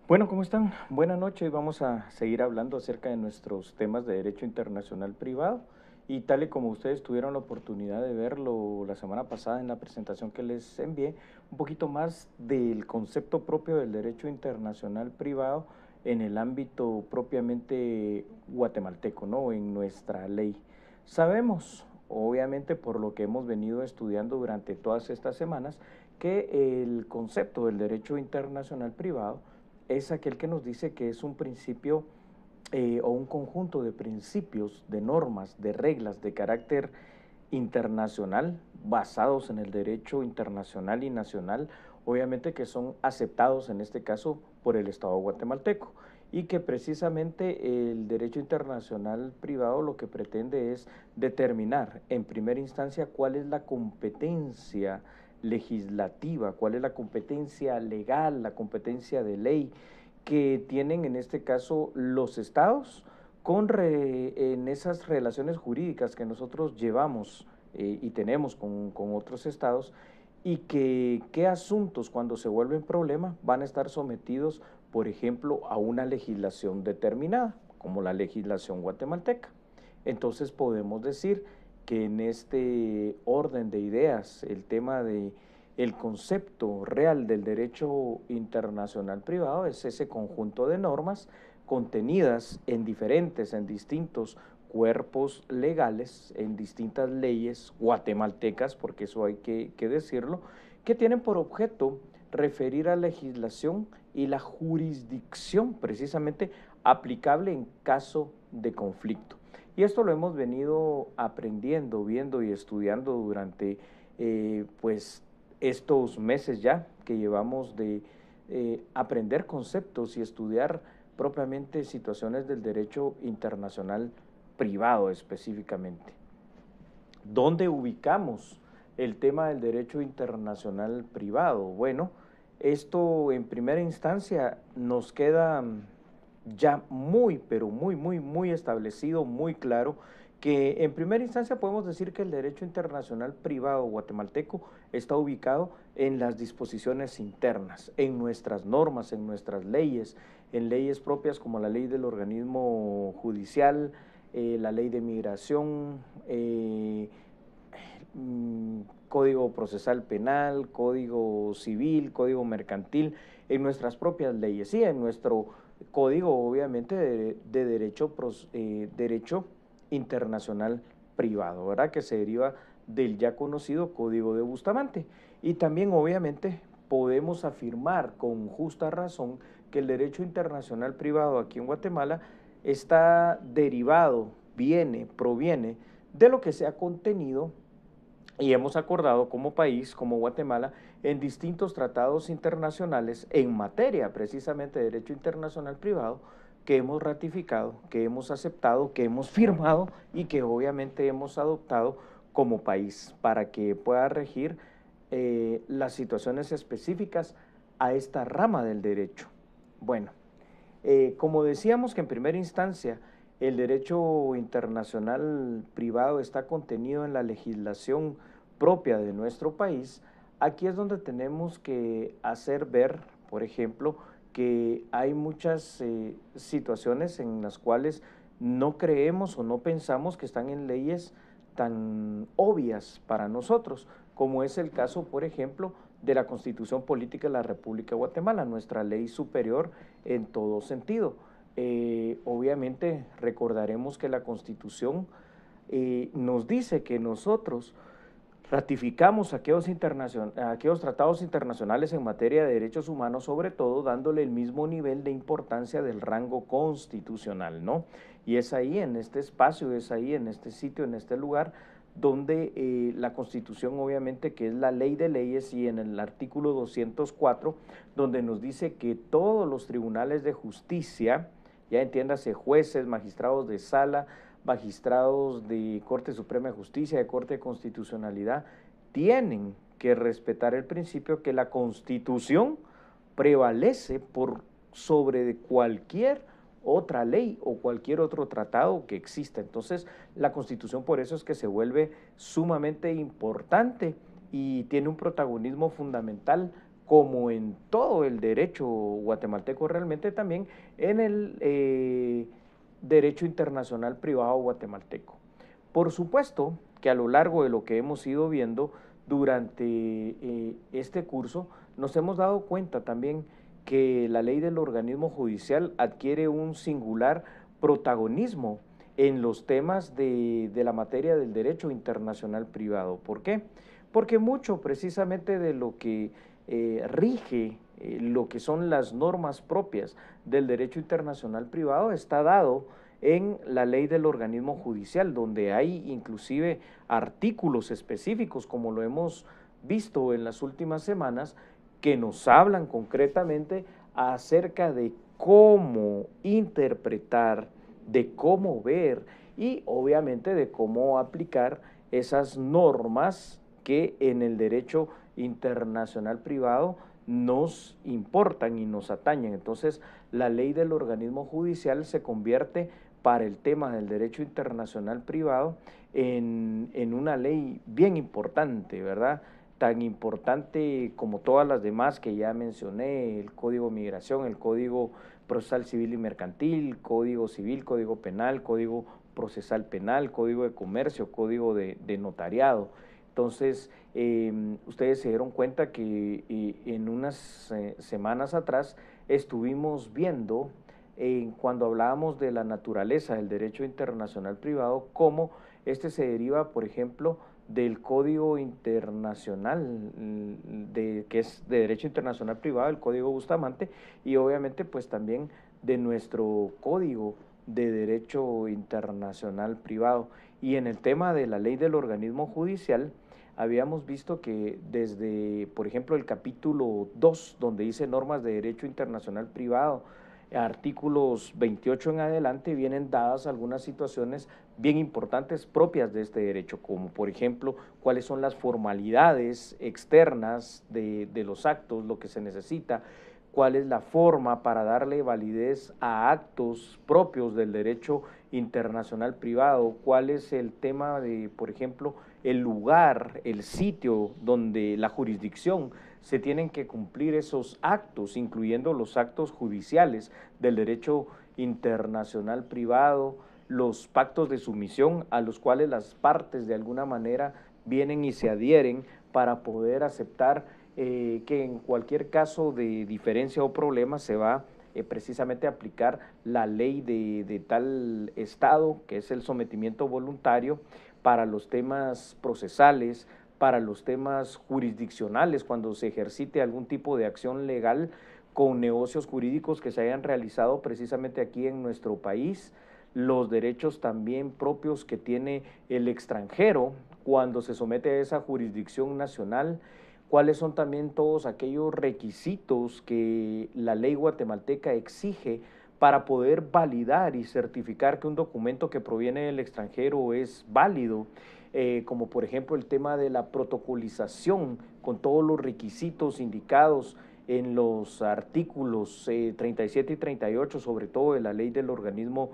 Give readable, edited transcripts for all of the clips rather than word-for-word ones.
Bueno, ¿cómo están? Buenas noches. Vamos a seguir hablando acerca de nuestros temas de derecho internacional privado. Y tal y como ustedes tuvieron la oportunidad de verlo la semana pasada en la presentación que les envié, un poquito más del concepto propio del derecho internacional privado en el ámbito propiamente guatemalteco, ¿no? En nuestra ley. Sabemos, obviamente por lo que hemos venido estudiando durante todas estas semanas, que el concepto del derecho internacional privado es aquel que nos dice que es un principio o un conjunto de principios, de normas, de reglas de carácter internacional basados en el derecho internacional y nacional, obviamente que son aceptados en este caso por el Estado guatemalteco y que precisamente el derecho internacional privado lo que pretende es determinar en primera instancia cuál es la competencia legislativa, cuál es la competencia legal, la competencia de ley que tienen en este caso los estados en esas relaciones jurídicas que nosotros llevamos y tenemos con otros estados y que qué asuntos cuando se vuelven problema van a estar sometidos, por ejemplo, a una legislación determinada, como la legislación guatemalteca. Entonces podemos decir que en este orden de ideas, el tema de el concepto real del derecho internacional privado es ese conjunto de normas contenidas en distintos cuerpos legales, en distintas leyes guatemaltecas, porque eso hay que decirlo, que tienen por objeto referir a legislación y la jurisdicción precisamente aplicable en caso de conflicto. Y esto lo hemos venido aprendiendo, viendo y estudiando durante pues estos meses ya que llevamos de aprender conceptos y estudiar propiamente situaciones del derecho internacional privado específicamente. ¿Dónde ubicamos el tema del derecho internacional privado? Bueno, esto en primera instancia nos queda ya muy, pero muy establecido, muy claro, que en primera instancia podemos decir que el derecho internacional privado guatemalteco está ubicado en las disposiciones internas, en nuestras normas, en nuestras leyes, en leyes propias como la ley del organismo judicial, la ley de migración, código procesal penal, código civil, código mercantil, en nuestras propias leyes, sí, en nuestro código obviamente derecho internacional privado, ¿verdad? Que se deriva del ya conocido Código de Bustamante. Y también obviamente podemos afirmar con justa razón que el derecho internacional privado aquí en Guatemala está derivado, proviene de lo que se ha contenido y hemos acordado como país, como Guatemala, en distintos tratados internacionales en materia precisamente de derecho internacional privado que hemos ratificado, que hemos aceptado, que hemos firmado y que obviamente hemos adoptado como país para que pueda regir las situaciones específicas a esta rama del derecho. Bueno, como decíamos que en primera instancia el derecho internacional privado está contenido en la legislación propia de nuestro país, aquí es donde tenemos que hacer ver, por ejemplo, que hay muchas situaciones en las cuales no creemos o no pensamos que están en leyes tan obvias para nosotros, como es el caso, por ejemplo, de la Constitución Política de la República de Guatemala, nuestra ley superior en todo sentido. Obviamente recordaremos que la Constitución nos dice que nosotros ratificamos aquellos tratados internacionales en materia de derechos humanos, sobre todo dándole el mismo nivel de importancia del rango constitucional, ¿no? Y es ahí, en este espacio, es ahí, en este sitio, en este lugar, donde la Constitución, obviamente, que es la ley de leyes, y en el artículo 204, donde nos dice que todos los tribunales de justicia, ya entiéndase jueces, magistrados de sala, magistrados de Corte Suprema de Justicia, de Corte de Constitucionalidad, tienen que respetar el principio que la Constitución prevalece por sobre de cualquier otra ley o cualquier otro tratado que exista. Entonces, la Constitución por eso es que se vuelve sumamente importante y tiene un protagonismo fundamental como en todo el derecho guatemalteco, realmente también en el derecho internacional privado guatemalteco. Por supuesto que a lo largo de lo que hemos ido viendo durante este curso, nos hemos dado cuenta también que la ley del organismo judicial adquiere un singular protagonismo en los temas de la materia del derecho internacional privado. ¿Por qué? Porque mucho precisamente de lo que rige lo que son las normas propias del derecho internacional privado está dado en la ley del organismo judicial, donde hay inclusive artículos específicos, como lo hemos visto en las últimas semanas, que nos hablan concretamente acerca de cómo interpretar, de cómo ver y obviamente de cómo aplicar esas normas que en el derecho internacional privado nos importan y nos atañen. Entonces, la ley del organismo judicial se convierte para el tema del derecho internacional privado en una ley bien importante, ¿verdad? Tan importante como todas las demás que ya mencioné, el Código de Migración, el Código Procesal Civil y Mercantil, Código Civil, Código Penal, Código Procesal Penal, Código de Comercio, Código de Notariado. Entonces, ustedes se dieron cuenta que en unas semanas atrás estuvimos viendo, cuando hablábamos de la naturaleza del derecho internacional privado, cómo este se deriva, por ejemplo, del Código Internacional, que es de Derecho Internacional Privado, el Código Bustamante, y obviamente pues también de nuestro Código de Derecho Internacional Privado. Y en el tema de la ley del organismo judicial, habíamos visto que desde, por ejemplo, el capítulo 2, donde dice normas de derecho internacional privado, artículos 28 en adelante, vienen dadas algunas situaciones bien importantes propias de este derecho, como por ejemplo, cuáles son las formalidades externas de los actos, lo que se necesita, cuál es la forma para darle validez a actos propios del derecho internacional privado, cuál es el tema de, por ejemplo, el lugar, el sitio donde la jurisdicción se tienen que cumplir esos actos, incluyendo los actos judiciales del derecho internacional privado, los pactos de sumisión a los cuales las partes de alguna manera vienen y se adhieren para poder aceptar que en cualquier caso de diferencia o problema se va precisamente a aplicar la ley de tal estado, que es el sometimiento voluntario, para los temas procesales, para los temas jurisdiccionales, cuando se ejercite algún tipo de acción legal con negocios jurídicos que se hayan realizado precisamente aquí en nuestro país, los derechos también propios que tiene el extranjero cuando se somete a esa jurisdicción nacional, cuáles son también todos aquellos requisitos que la ley guatemalteca exige para poder validar y certificar que un documento que proviene del extranjero es válido, como por ejemplo el tema de la protocolización con todos los requisitos indicados en los artículos 37 y 38, sobre todo de la ley del organismo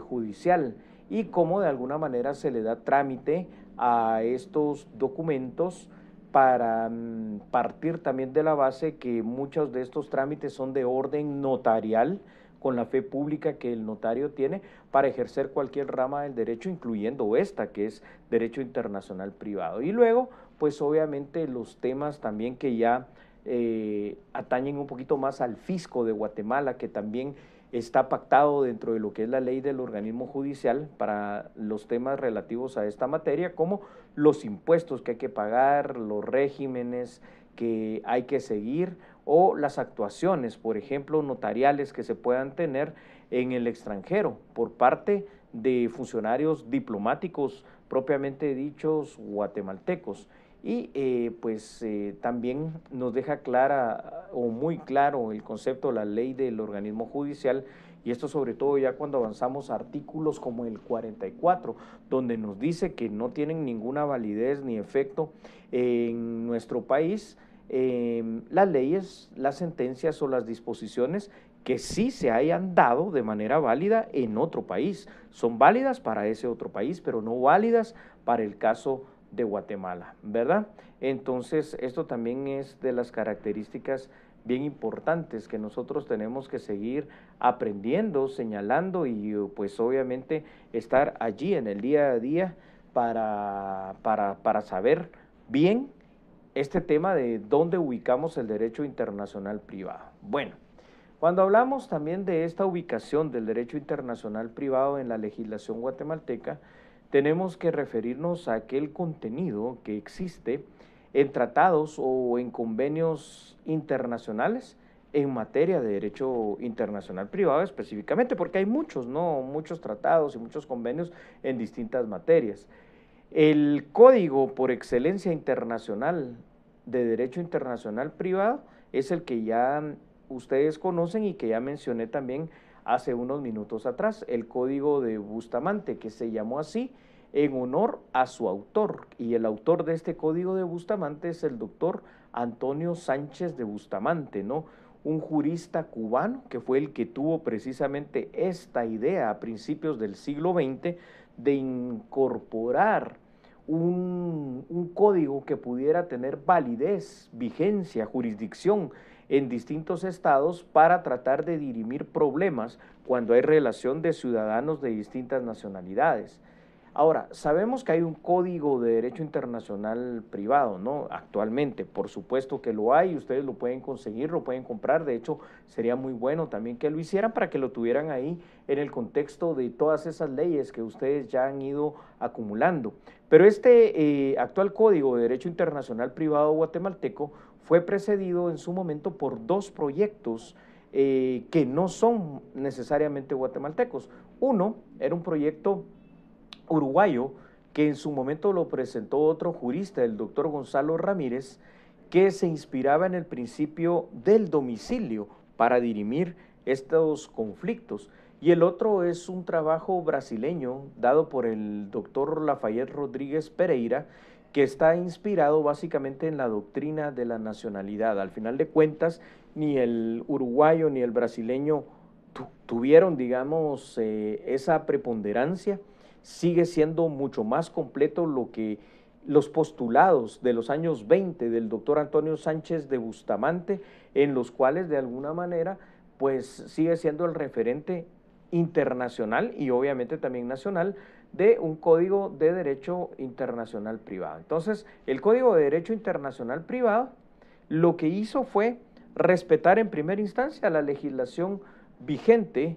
judicial, y cómo de alguna manera se le da trámite a estos documentos para partir también de la base que muchos de estos trámites son de orden notarial, con la fe pública que el notario tiene para ejercer cualquier rama del derecho, incluyendo esta, que es derecho internacional privado. Y luego, pues obviamente los temas también que ya atañen un poquito más al fisco de Guatemala, que también está pactado dentro de lo que es la ley del organismo judicial para los temas relativos a esta materia, como los impuestos que hay que pagar, los regímenes que hay que seguir o las actuaciones, por ejemplo, notariales que se puedan tener en el extranjero por parte de funcionarios diplomáticos propiamente dichos guatemaltecos. Y también nos deja clara o muy claro el concepto de la ley del organismo judicial, y esto sobre todo ya cuando avanzamos a artículos como el 44, donde nos dice que no tienen ninguna validez ni efecto en nuestro país las leyes, las sentencias o las disposiciones que sí se hayan dado de manera válida en otro país. Son válidas para ese otro país, pero no válidas para el caso de Guatemala, ¿verdad? Entonces, esto también es de las características bien importantes que nosotros tenemos que seguir aprendiendo, señalando y pues obviamente estar allí en el día a día para saber bien este tema de dónde ubicamos el derecho internacional privado. Bueno, cuando hablamos también de esta ubicación del derecho internacional privado en la legislación guatemalteca, tenemos que referirnos a aquel contenido que existe en tratados o en convenios internacionales en materia de derecho internacional privado específicamente, porque hay muchos, ¿no? Muchos tratados y muchos convenios en distintas materias. El código por excelencia internacional de derecho internacional privado es el que ya ustedes conocen y que ya mencioné también hace unos minutos atrás, el Código de Bustamante, que se llamó así en honor a su autor, y el autor de este Código de Bustamante es el doctor Antonio Sánchez de Bustamante, ¿no? Un jurista cubano que fue el que tuvo precisamente esta idea a principios del siglo XX de incorporar un código que pudiera tener validez, vigencia, jurisdicción en distintos estados para tratar de dirimir problemas cuando hay relación de ciudadanos de distintas nacionalidades. Ahora, sabemos que hay un código de derecho internacional privado, ¿no? Actualmente, por supuesto que lo hay, ustedes lo pueden conseguir, lo pueden comprar, de hecho, sería muy bueno también que lo hicieran para que lo tuvieran ahí en el contexto de todas esas leyes que ustedes ya han ido acumulando. Pero este actual Código de Derecho Internacional Privado guatemalteco fue precedido en su momento por dos proyectos que no son necesariamente guatemaltecos. Uno era un proyecto uruguayo que en su momento lo presentó otro jurista, el doctor Gonzalo Ramírez, que se inspiraba en el principio del domicilio para dirimir estos conflictos. Y el otro es un trabajo brasileño dado por el doctor Lafayette Rodríguez Pereira, que está inspirado básicamente en la doctrina de la nacionalidad. Al final de cuentas, ni el uruguayo ni el brasileño tuvieron, digamos, esa preponderancia. Sigue siendo mucho más completo lo que los postulados de los años 20 del doctor Antonio Sánchez de Bustamante, en los cuales de alguna manera pues sigue siendo el referente internacional y obviamente también nacional de un código de derecho internacional privado. Entonces, el Código de Derecho Internacional Privado lo que hizo fue respetar en primera instancia la legislación vigente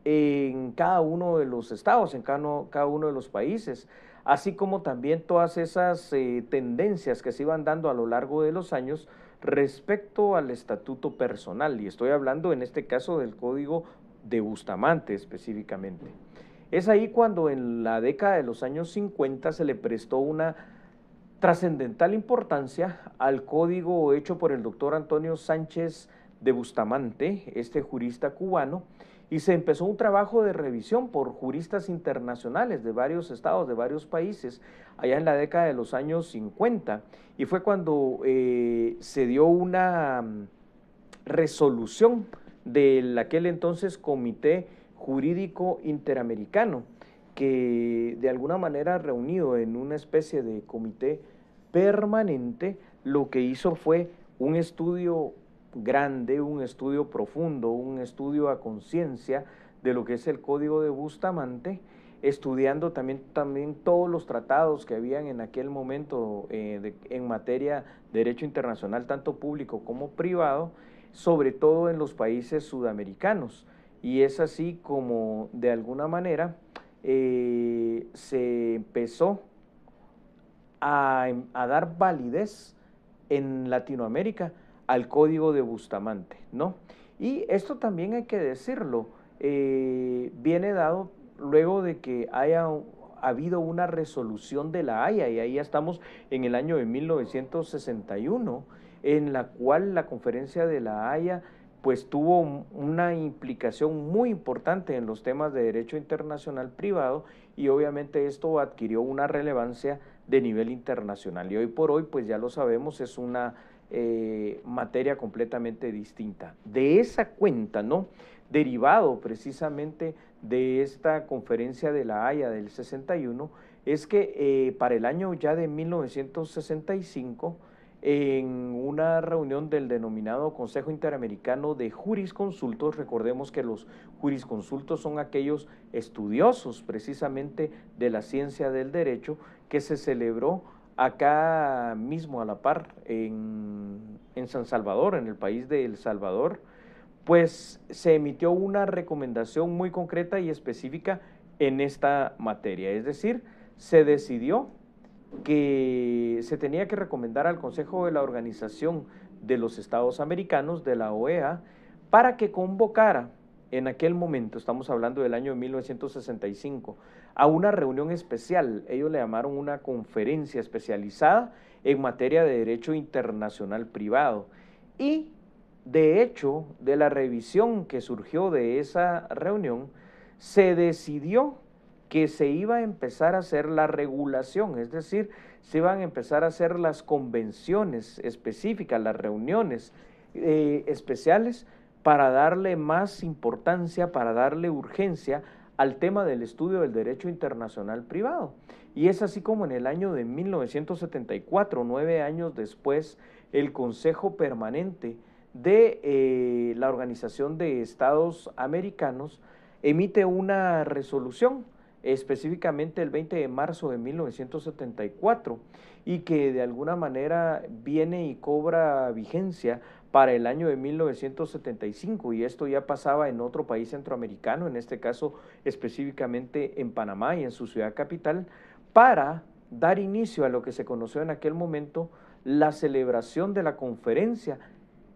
en cada uno de los estados, en cada uno de los países, así como también todas esas tendencias que se iban dando a lo largo de los años respecto al estatuto personal, y estoy hablando en este caso del Código de Bustamante específicamente. Es ahí cuando en la década de los años 50 se le prestó una trascendental importancia al código hecho por el doctor Antonio Sánchez de Bustamante, este jurista cubano, y se empezó un trabajo de revisión por juristas internacionales de varios estados, de varios países, allá en la década de los años 50, y fue cuando se dio una resolución de aquel entonces Comité Jurídico Interamericano, que de alguna manera reunido en una especie de comité permanente, lo que hizo fue un estudio grande, un estudio profundo, un estudio a conciencia de lo que es el Código de Bustamante, estudiando también todos los tratados que habían en aquel momento en materia de derecho internacional, tanto público como privado, sobre todo en los países sudamericanos. Y es así como de alguna manera se empezó a dar validez en Latinoamérica al Código de Bustamante, ¿no? Y esto también hay que decirlo, viene dado luego de que haya habido una resolución de la Haya, y ahí ya estamos en el año de 1961, en la cual la Conferencia de la Haya pues tuvo una implicación muy importante en los temas de derecho internacional privado, y obviamente esto adquirió una relevancia de nivel internacional, y hoy por hoy pues ya lo sabemos, es una materia completamente distinta. De esa cuenta, ¿no? Derivado precisamente de esta Conferencia de la Haya del 61, es que para el año ya de 1965, en una reunión del denominado Consejo Interamericano de Jurisconsultos, recordemos que los jurisconsultos son aquellos estudiosos precisamente de la ciencia del derecho, que se celebró acá mismo a la par en San Salvador, en el país de El Salvador, pues se emitió una recomendación muy concreta y específica en esta materia, es decir, se decidió que se tenía que recomendar al Consejo de la Organización de los Estados Americanos, de la OEA, para que convocara en aquel momento, estamos hablando del año 1965, a una reunión especial, ellos le llamaron una conferencia especializada en materia de derecho internacional privado. Y de hecho, de la revisión que surgió de esa reunión, se decidió que se iba a empezar a hacer la regulación, es decir, se iban a empezar a hacer las convenciones específicas, las reuniones especiales para darle más importancia, para darle urgencia al tema del estudio del derecho internacional privado. Y es así como en el año de 1974, 9 años después, el Consejo Permanente de la Organización de Estados Americanos emite una resolución, específicamente el 20 de marzo de 1974, y que de alguna manera viene y cobra vigencia para el año de 1975, y esto ya pasaba en otro país centroamericano, en este caso específicamente en Panamá y en su ciudad capital, para dar inicio a lo que se conoció en aquel momento la celebración de la conferencia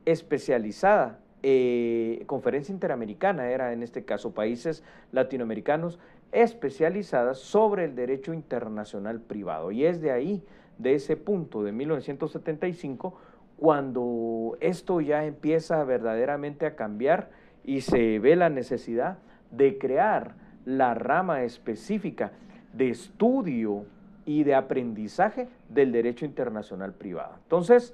especializada, conferencia interamericana era en este caso, países latinoamericanos especializadas sobre el derecho internacional privado. Y es de ahí, de ese punto de 1975, cuando esto ya empieza verdaderamente a cambiar y se ve la necesidad de crear la rama específica de estudio y de aprendizaje del derecho internacional privado. Entonces,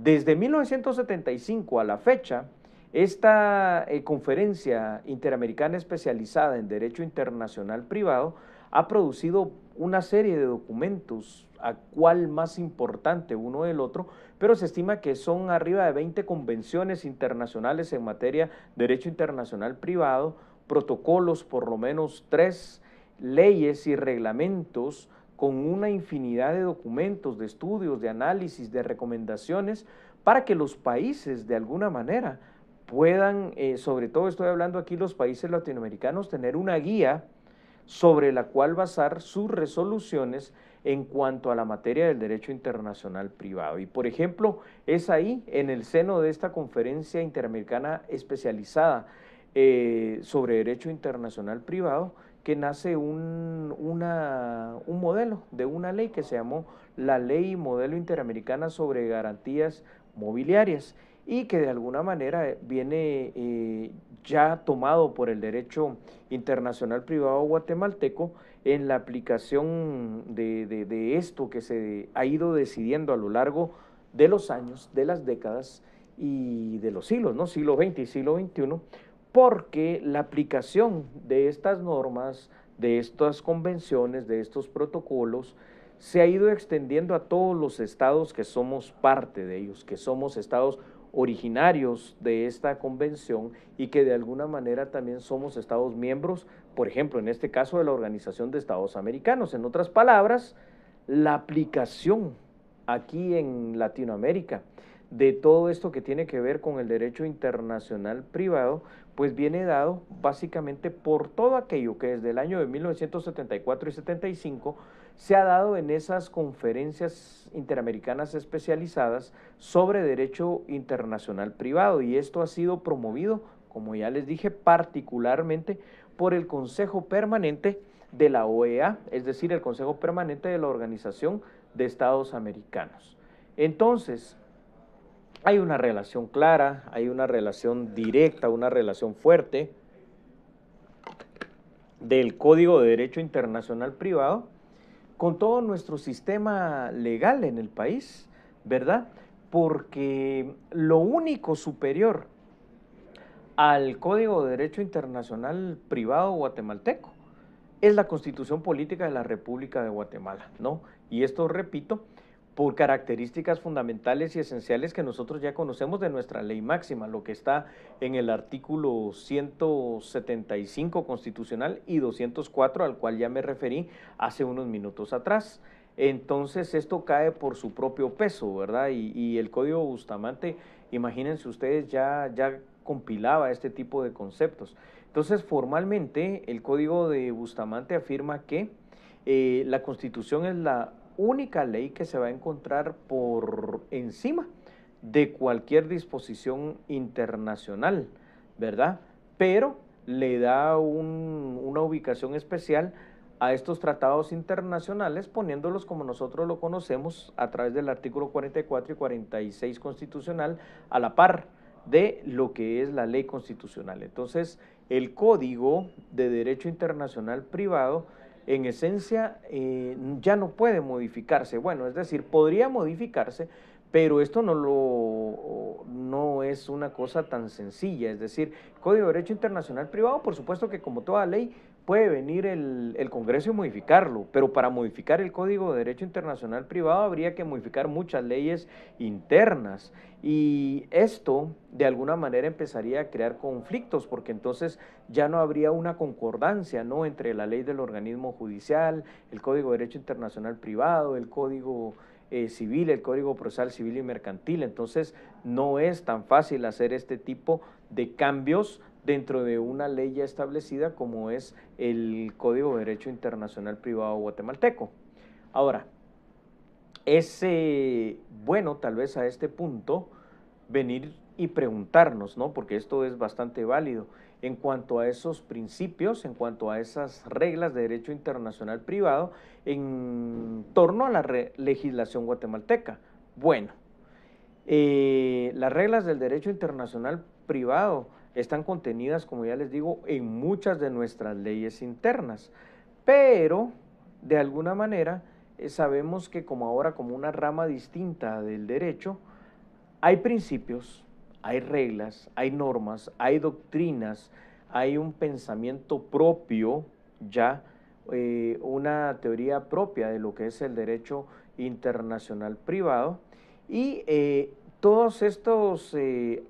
desde 1975 a la fecha, esta conferencia interamericana especializada en derecho internacional privado ha producido una serie de documentos, a cuál más importante uno del otro, pero se estima que son arriba de 20 convenciones internacionales en materia de derecho internacional privado, protocolos, por lo menos 3 leyes y reglamentos, con una infinidad de documentos, de estudios, de análisis, de recomendaciones, para que los países de alguna manera puedan, sobre todo estoy hablando aquí los países latinoamericanos, tener una guía sobre la cual basar sus resoluciones en cuanto a la materia del derecho internacional privado. Y por ejemplo, es ahí, en el seno de esta conferencia interamericana especializada sobre derecho internacional privado, que nace un modelo de una ley que se llamó la Ley Modelo Interamericana sobre Garantías Mobiliarias, y que de alguna manera viene ya tomado por el derecho internacional privado guatemalteco en la aplicación de esto que se ha ido decidiendo a lo largo de los años, de las décadas y de los siglos, ¿no? Siglo XX y siglo XXI, porque la aplicación de estas normas, de estas convenciones, de estos protocolos, se ha ido extendiendo a todos los estados que somos parte de ellos, que somos estados originarios de esta convención y que de alguna manera también somos estados miembros, por ejemplo, en este caso de la Organización de Estados Americanos. En otras palabras, la aplicación aquí en Latinoamérica de todo esto que tiene que ver con el derecho internacional privado, pues viene dado básicamente por todo aquello que desde el año de 1974 y 75 se ha dado en esas conferencias interamericanas especializadas sobre derecho internacional privado, y esto ha sido promovido, como ya les dije, particularmente por el Consejo Permanente de la OEA, es decir, el Consejo Permanente de la Organización de Estados Americanos. Entonces, hay una relación clara, hay una relación directa, una relación fuerte del Código de Derecho Internacional Privado con todo nuestro sistema legal en el país, ¿verdad? Porque lo único superior al Código de Derecho Internacional Privado guatemalteco es la Constitución Política de la República de Guatemala, ¿no? Y esto, repito, por características fundamentales y esenciales que nosotros ya conocemos de nuestra ley máxima, lo que está en el artículo 175 constitucional y 204, al cual ya me referí hace unos minutos atrás. Entonces esto cae por su propio peso, ¿verdad? Y el Código Bustamante, imagínense ustedes, ya compilaba este tipo de conceptos. Entonces, formalmente, el Código de Bustamante afirma que la Constitución es la única ley que se va a encontrar por encima de cualquier disposición internacional, ¿verdad? Pero le da una ubicación especial a estos tratados internacionales, poniéndolos como nosotros lo conocemos a través del artículo 44 y 46 constitucional, a la par de lo que es la ley constitucional. Entonces, el Código de Derecho Internacional Privado, en esencia, ya no puede modificarse. Bueno, es decir, podría modificarse, pero esto no es una cosa tan sencilla. Es decir, Código de Derecho Internacional Privado, por supuesto que como toda ley, puede venir el Congreso y modificarlo, pero para modificar el Código de Derecho Internacional Privado habría que modificar muchas leyes internas, y esto de alguna manera empezaría a crear conflictos, porque entonces ya no habría una concordancia, ¿no?, entre la ley del organismo judicial, el Código de Derecho Internacional Privado, el Código civil, el Código Procesal Civil y Mercantil. Entonces no es tan fácil hacer este tipo de cambios dentro de una ley ya establecida como es el Código de Derecho Internacional Privado guatemalteco. Ahora, es bueno tal vez a este punto venir y preguntarnos, ¿no?, porque esto es bastante válido, en cuanto a esos principios, en cuanto a esas reglas de derecho internacional privado en torno a la legislación guatemalteca. Bueno, las reglas del derecho internacional privado están contenidas, como ya les digo, en muchas de nuestras leyes internas, pero de alguna manera sabemos que como ahora, como una rama distinta del derecho, hay principios, hay reglas, hay normas, hay doctrinas, hay un pensamiento propio ya, una teoría propia de lo que es el derecho internacional privado, y todos estos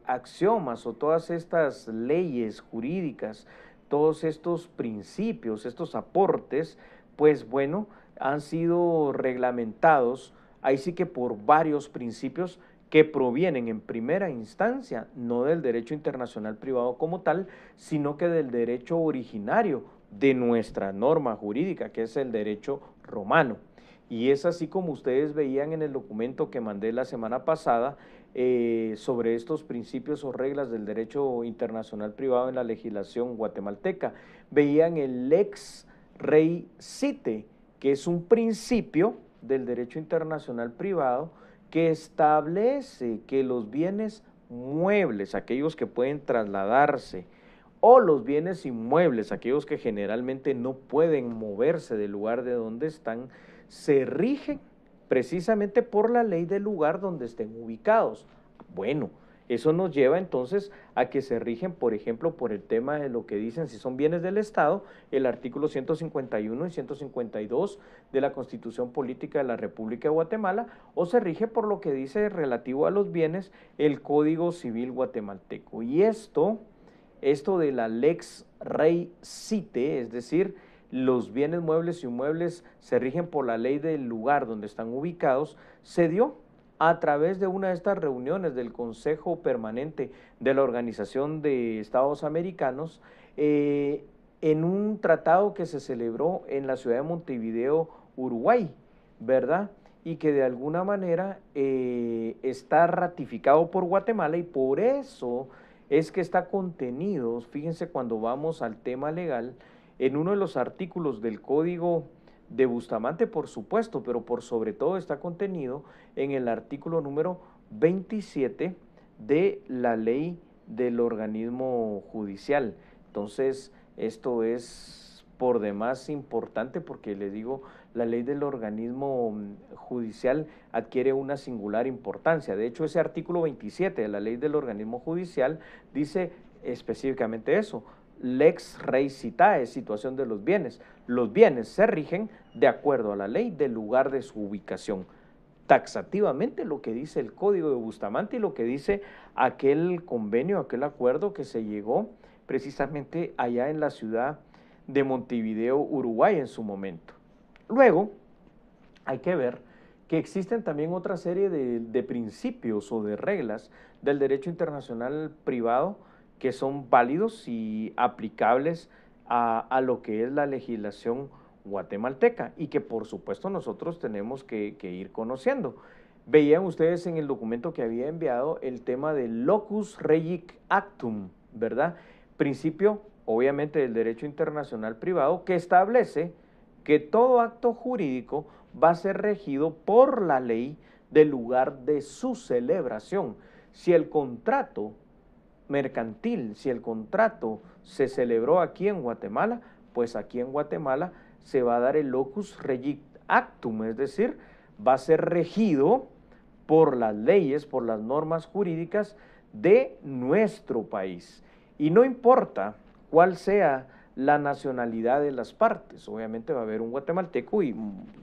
axiomas o todas estas leyes jurídicas, todos estos principios, estos aportes, pues bueno, han sido reglamentados, ahí sí que por varios principios que provienen en primera instancia no del derecho internacional privado como tal, sino que del derecho originario de nuestra norma jurídica, que es el derecho romano. Y es así como ustedes veían en el documento que mandé la semana pasada sobre estos principios o reglas del derecho internacional privado en la legislación guatemalteca. Veían el lex rei cite, que es un principio del derecho internacional privado que establece que los bienes muebles, aquellos que pueden trasladarse, o los bienes inmuebles, aquellos que generalmente no pueden moverse del lugar de donde están, se rigen precisamente por la ley del lugar donde estén ubicados. Bueno, eso nos lleva entonces a que se rigen, por ejemplo, por el tema de lo que dicen si son bienes del Estado, el artículo 151 y 152 de la Constitución Política de la República de Guatemala, o se rige por lo que dice relativo a los bienes el Código Civil guatemalteco. Y esto de la lex rei cite, es decir, los bienes muebles y inmuebles se rigen por la ley del lugar donde están ubicados, se dio a través de una de estas reuniones del Consejo Permanente de la Organización de Estados Americanos, en un tratado que se celebró en la ciudad de Montevideo, Uruguay, ¿verdad?, y que de alguna manera está ratificado por Guatemala, y por eso es que está contenido, fíjense, cuando vamos al tema legal, en uno de los artículos del Código de Bustamante, por supuesto, pero por sobre todo está contenido en el artículo número 27 de la ley del organismo judicial. Entonces, esto es por demás importante porque, les digo, la ley del organismo judicial adquiere una singular importancia. De hecho, ese artículo 27 de la ley del organismo judicial dice específicamente eso: lex rei citae, situación de los bienes. Los bienes se rigen de acuerdo a la ley del lugar de su ubicación. Taxativamente lo que dice el Código de Bustamante y lo que dice aquel convenio, aquel acuerdo que se llegó precisamente allá en la ciudad de Montevideo, Uruguay en su momento. Luego, hay que ver que existen también otra serie de principios o de reglas del derecho internacional privado que son válidos y aplicables a lo que es la legislación guatemalteca y que por supuesto nosotros tenemos que ir conociendo. Veían ustedes en el documento que había enviado el tema del locus regic actum, ¿verdad? Principio, obviamente, del derecho internacional privado que establece que todo acto jurídico va a ser regido por la ley del lugar de su celebración. Si el contrato mercantil, si el contrato se celebró aquí en Guatemala, pues aquí en Guatemala se va a dar el locus regic actum, es decir, va a ser regido por las leyes, por las normas jurídicas de nuestro país. Y no importa cuál sea la nacionalidad de las partes, obviamente va a haber un guatemalteco y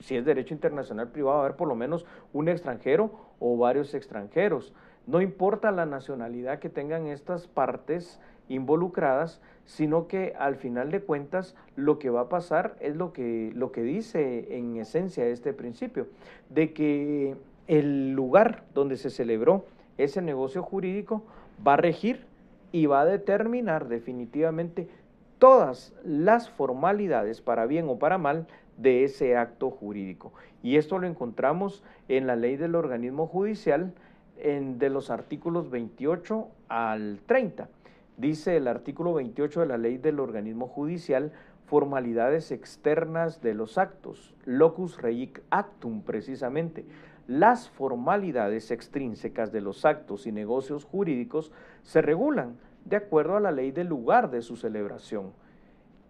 si es derecho internacional privado va a haber por lo menos un extranjero o varios extranjeros. No importa la nacionalidad que tengan estas partes involucradas, sino que al final de cuentas lo que va a pasar es lo que dice en esencia este principio, de que el lugar donde se celebró ese negocio jurídico va a regir y va a determinar definitivamente todas las formalidades, para bien o para mal, de ese acto jurídico. Y esto lo encontramos en la ley del organismo judicial, de los artículos 28 al 30. Dice el artículo 28 de la ley del organismo judicial, formalidades externas de los actos, locus regic actum precisamente. Las formalidades extrínsecas de los actos y negocios jurídicos se regulan de acuerdo a la ley del lugar de su celebración.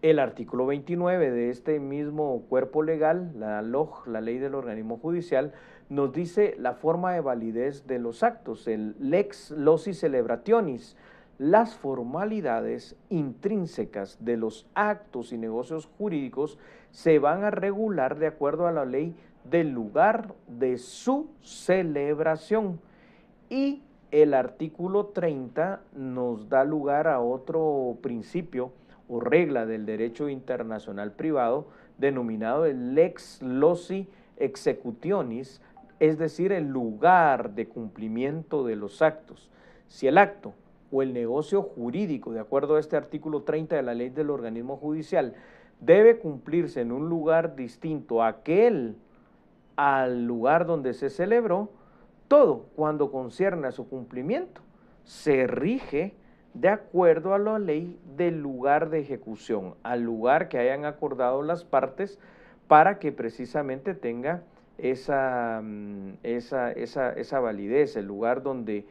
El artículo 29 de este mismo cuerpo legal, la LOJ, la ley del organismo judicial, nos dice la forma de validez de los actos, el lex loci celebrationis. Las formalidades intrínsecas de los actos y negocios jurídicos se van a regular de acuerdo a la ley del lugar de su celebración. Y el artículo 30 nos da lugar a otro principio o regla del derecho internacional privado denominado el lex loci executionis, es decir, el lugar de cumplimiento de los actos. Si el acto o el negocio jurídico, de acuerdo a este artículo 30 de la ley del organismo judicial, debe cumplirse en un lugar distinto a al lugar donde se celebró, todo cuando concierne a su cumplimiento se rige de acuerdo a la ley del lugar de ejecución, al lugar que hayan acordado las partes para que precisamente tenga esa validez, el lugar donde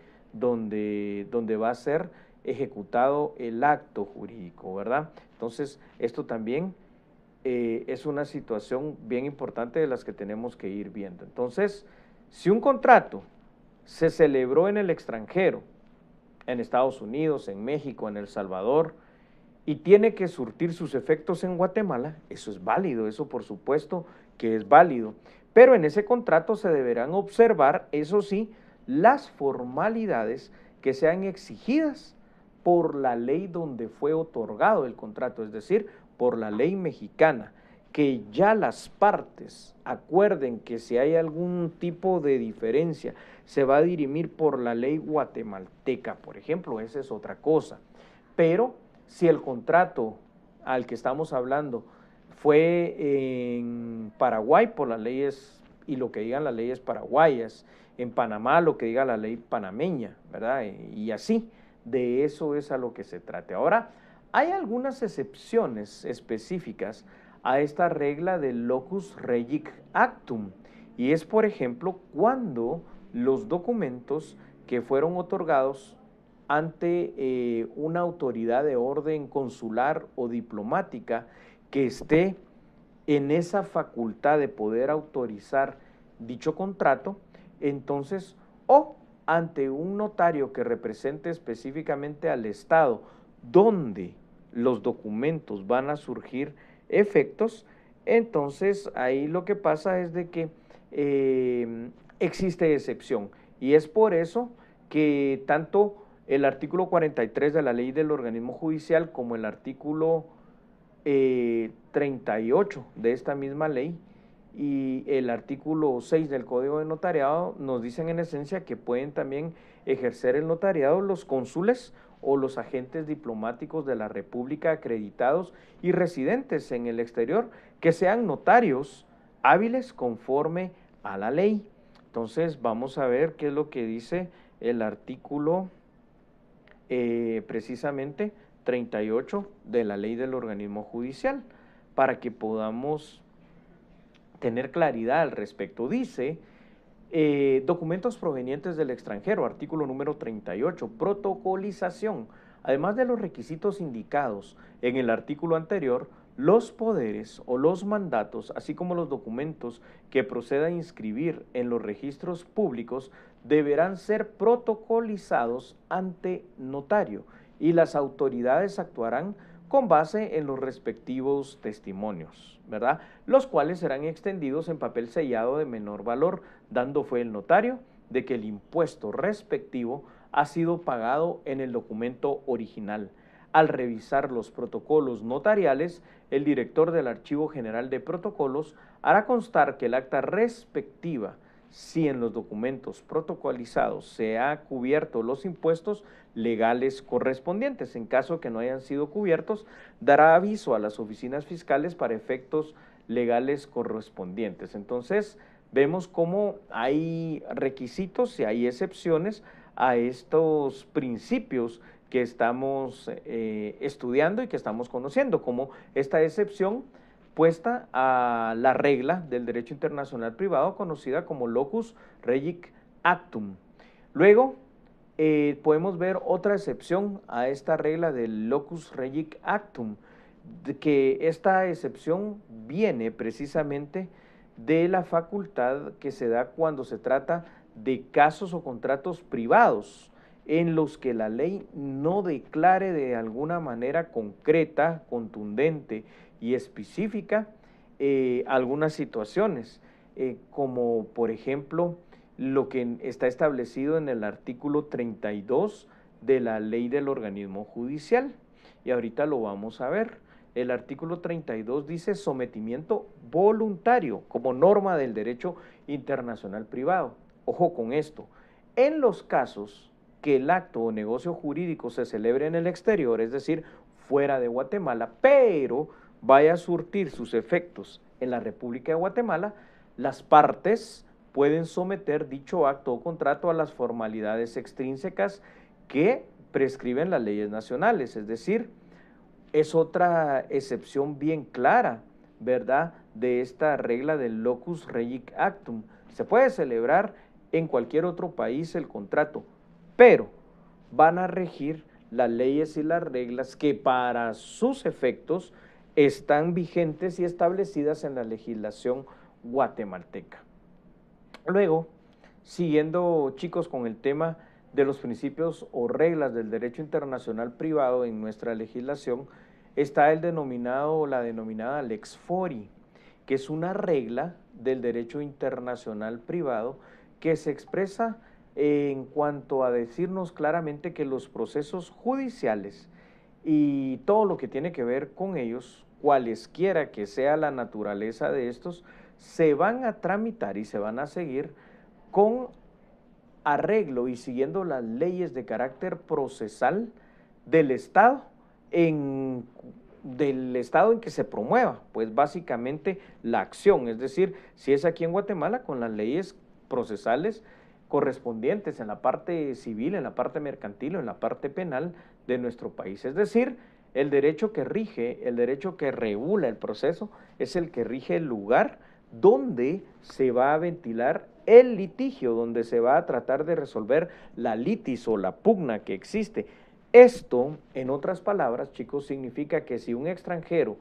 va a ser ejecutado el acto jurídico, ¿verdad? Entonces, esto también es una situación bien importante de las que tenemos que ir viendo. Entonces, si un contrato se celebró en el extranjero, en Estados Unidos, en México, en El Salvador, y tiene que surtir sus efectos en Guatemala, eso es válido, eso por supuesto que es válido, pero en ese contrato se deberán observar, eso sí, las formalidades que sean exigidas por la ley donde fue otorgado el contrato, es decir, por la ley mexicana, que ya las partes acuerden que si hay algún tipo de diferencia se va a dirimir por la ley guatemalteca, por ejemplo, esa es otra cosa. Pero si el contrato al que estamos hablando fue en Paraguay por las leyes y lo que digan las leyes paraguayas, en Panamá lo que diga la ley panameña, ¿verdad? Y así, de eso es a lo que se trate. Ahora, hay algunas excepciones específicas a esta regla del locus regic actum, y es, por ejemplo, cuando los documentos que fueron otorgados ante una autoridad de orden consular o diplomática que esté en esa facultad de poder autorizar dicho contrato, entonces, o ante un notario que represente específicamente al Estado, donde los documentos van a surgir efectos, entonces ahí lo que pasa es de que existe excepción, y es por eso que tanto el artículo 43 de la ley del organismo judicial como el artículo 38 de esta misma ley y el artículo 6 del Código de Notariado nos dicen en esencia que pueden también ejercer el notariado los cónsules o los agentes diplomáticos de la República acreditados y residentes en el exterior que sean notarios hábiles conforme a la ley. Entonces vamos a ver qué es lo que dice el artículo precisamente 38 de la ley del organismo judicial, para que podamos tener claridad al respecto. Dice, documentos provenientes del extranjero, artículo número 38, protocolización. Además de los requisitos indicados en el artículo anterior, los poderes o los mandatos, así como los documentos que proceda a inscribir en los registros públicos, deberán ser protocolizados ante notario y las autoridades actuarán con base en los respectivos testimonios, ¿verdad? Los cuales serán extendidos en papel sellado de menor valor, dando fe el notario de que el impuesto respectivo ha sido pagado en el documento original. Al revisar los protocolos notariales, el director del Archivo General de Protocolos hará constar que el acta respectiva, si en los documentos protocolizados se ha cubierto los impuestos legales correspondientes. En caso que no hayan sido cubiertos, dará aviso a las oficinas fiscales para efectos legales correspondientes. Entonces, vemos cómo hay requisitos y hay excepciones a estos principios que estamos estudiando y que estamos conociendo, como esta excepción puesta a la regla del derecho internacional privado conocida como locus regic actum. Luego podemos ver otra excepción a esta regla del locus regic actum, que esta excepción viene precisamente de la facultad que se da cuando se trata de casos o contratos privados en los que la ley no declare de alguna manera concreta, contundente y específica algunas situaciones, como por ejemplo lo que está establecido en el artículo 32 de la ley del organismo judicial, y ahorita lo vamos a ver. El artículo 32 dice sometimiento voluntario como norma del derecho internacional privado. Ojo con esto, en los casos que el acto o negocio jurídico se celebre en el exterior, es decir, fuera de Guatemala, pero vaya a surtir sus efectos en la República de Guatemala, las partes pueden someter dicho acto o contrato a las formalidades extrínsecas que prescriben las leyes nacionales, es decir, es otra excepción bien clara, ¿verdad?, de esta regla del locus regic actum. Se puede celebrar en cualquier otro país el contrato, pero van a regir las leyes y las reglas que para sus efectos están vigentes y establecidas en la legislación guatemalteca. Luego, siguiendo, chicos, con el tema de los principios o reglas del derecho internacional privado en nuestra legislación, está la denominada Lex Fori, que es una regla del derecho internacional privado que se expresa en cuanto a decirnos claramente que los procesos judiciales y todo lo que tiene que ver con ellos, cualesquiera que sea la naturaleza de estos, se van a tramitar y se van a seguir con arreglo y siguiendo las leyes de carácter procesal del Estado en que se promueva, pues básicamente la acción, es decir, si es aquí en Guatemala, con las leyes procesales correspondientes en la parte civil, en la parte mercantil o en la parte penal de nuestro país. Es decir, el derecho que rige, el derecho que regula el proceso, es el que rige el lugar donde se va a ventilar el litigio, donde se va a tratar de resolver la litis o la pugna que existe. Esto, en otras palabras, chicos, significa que si un extranjero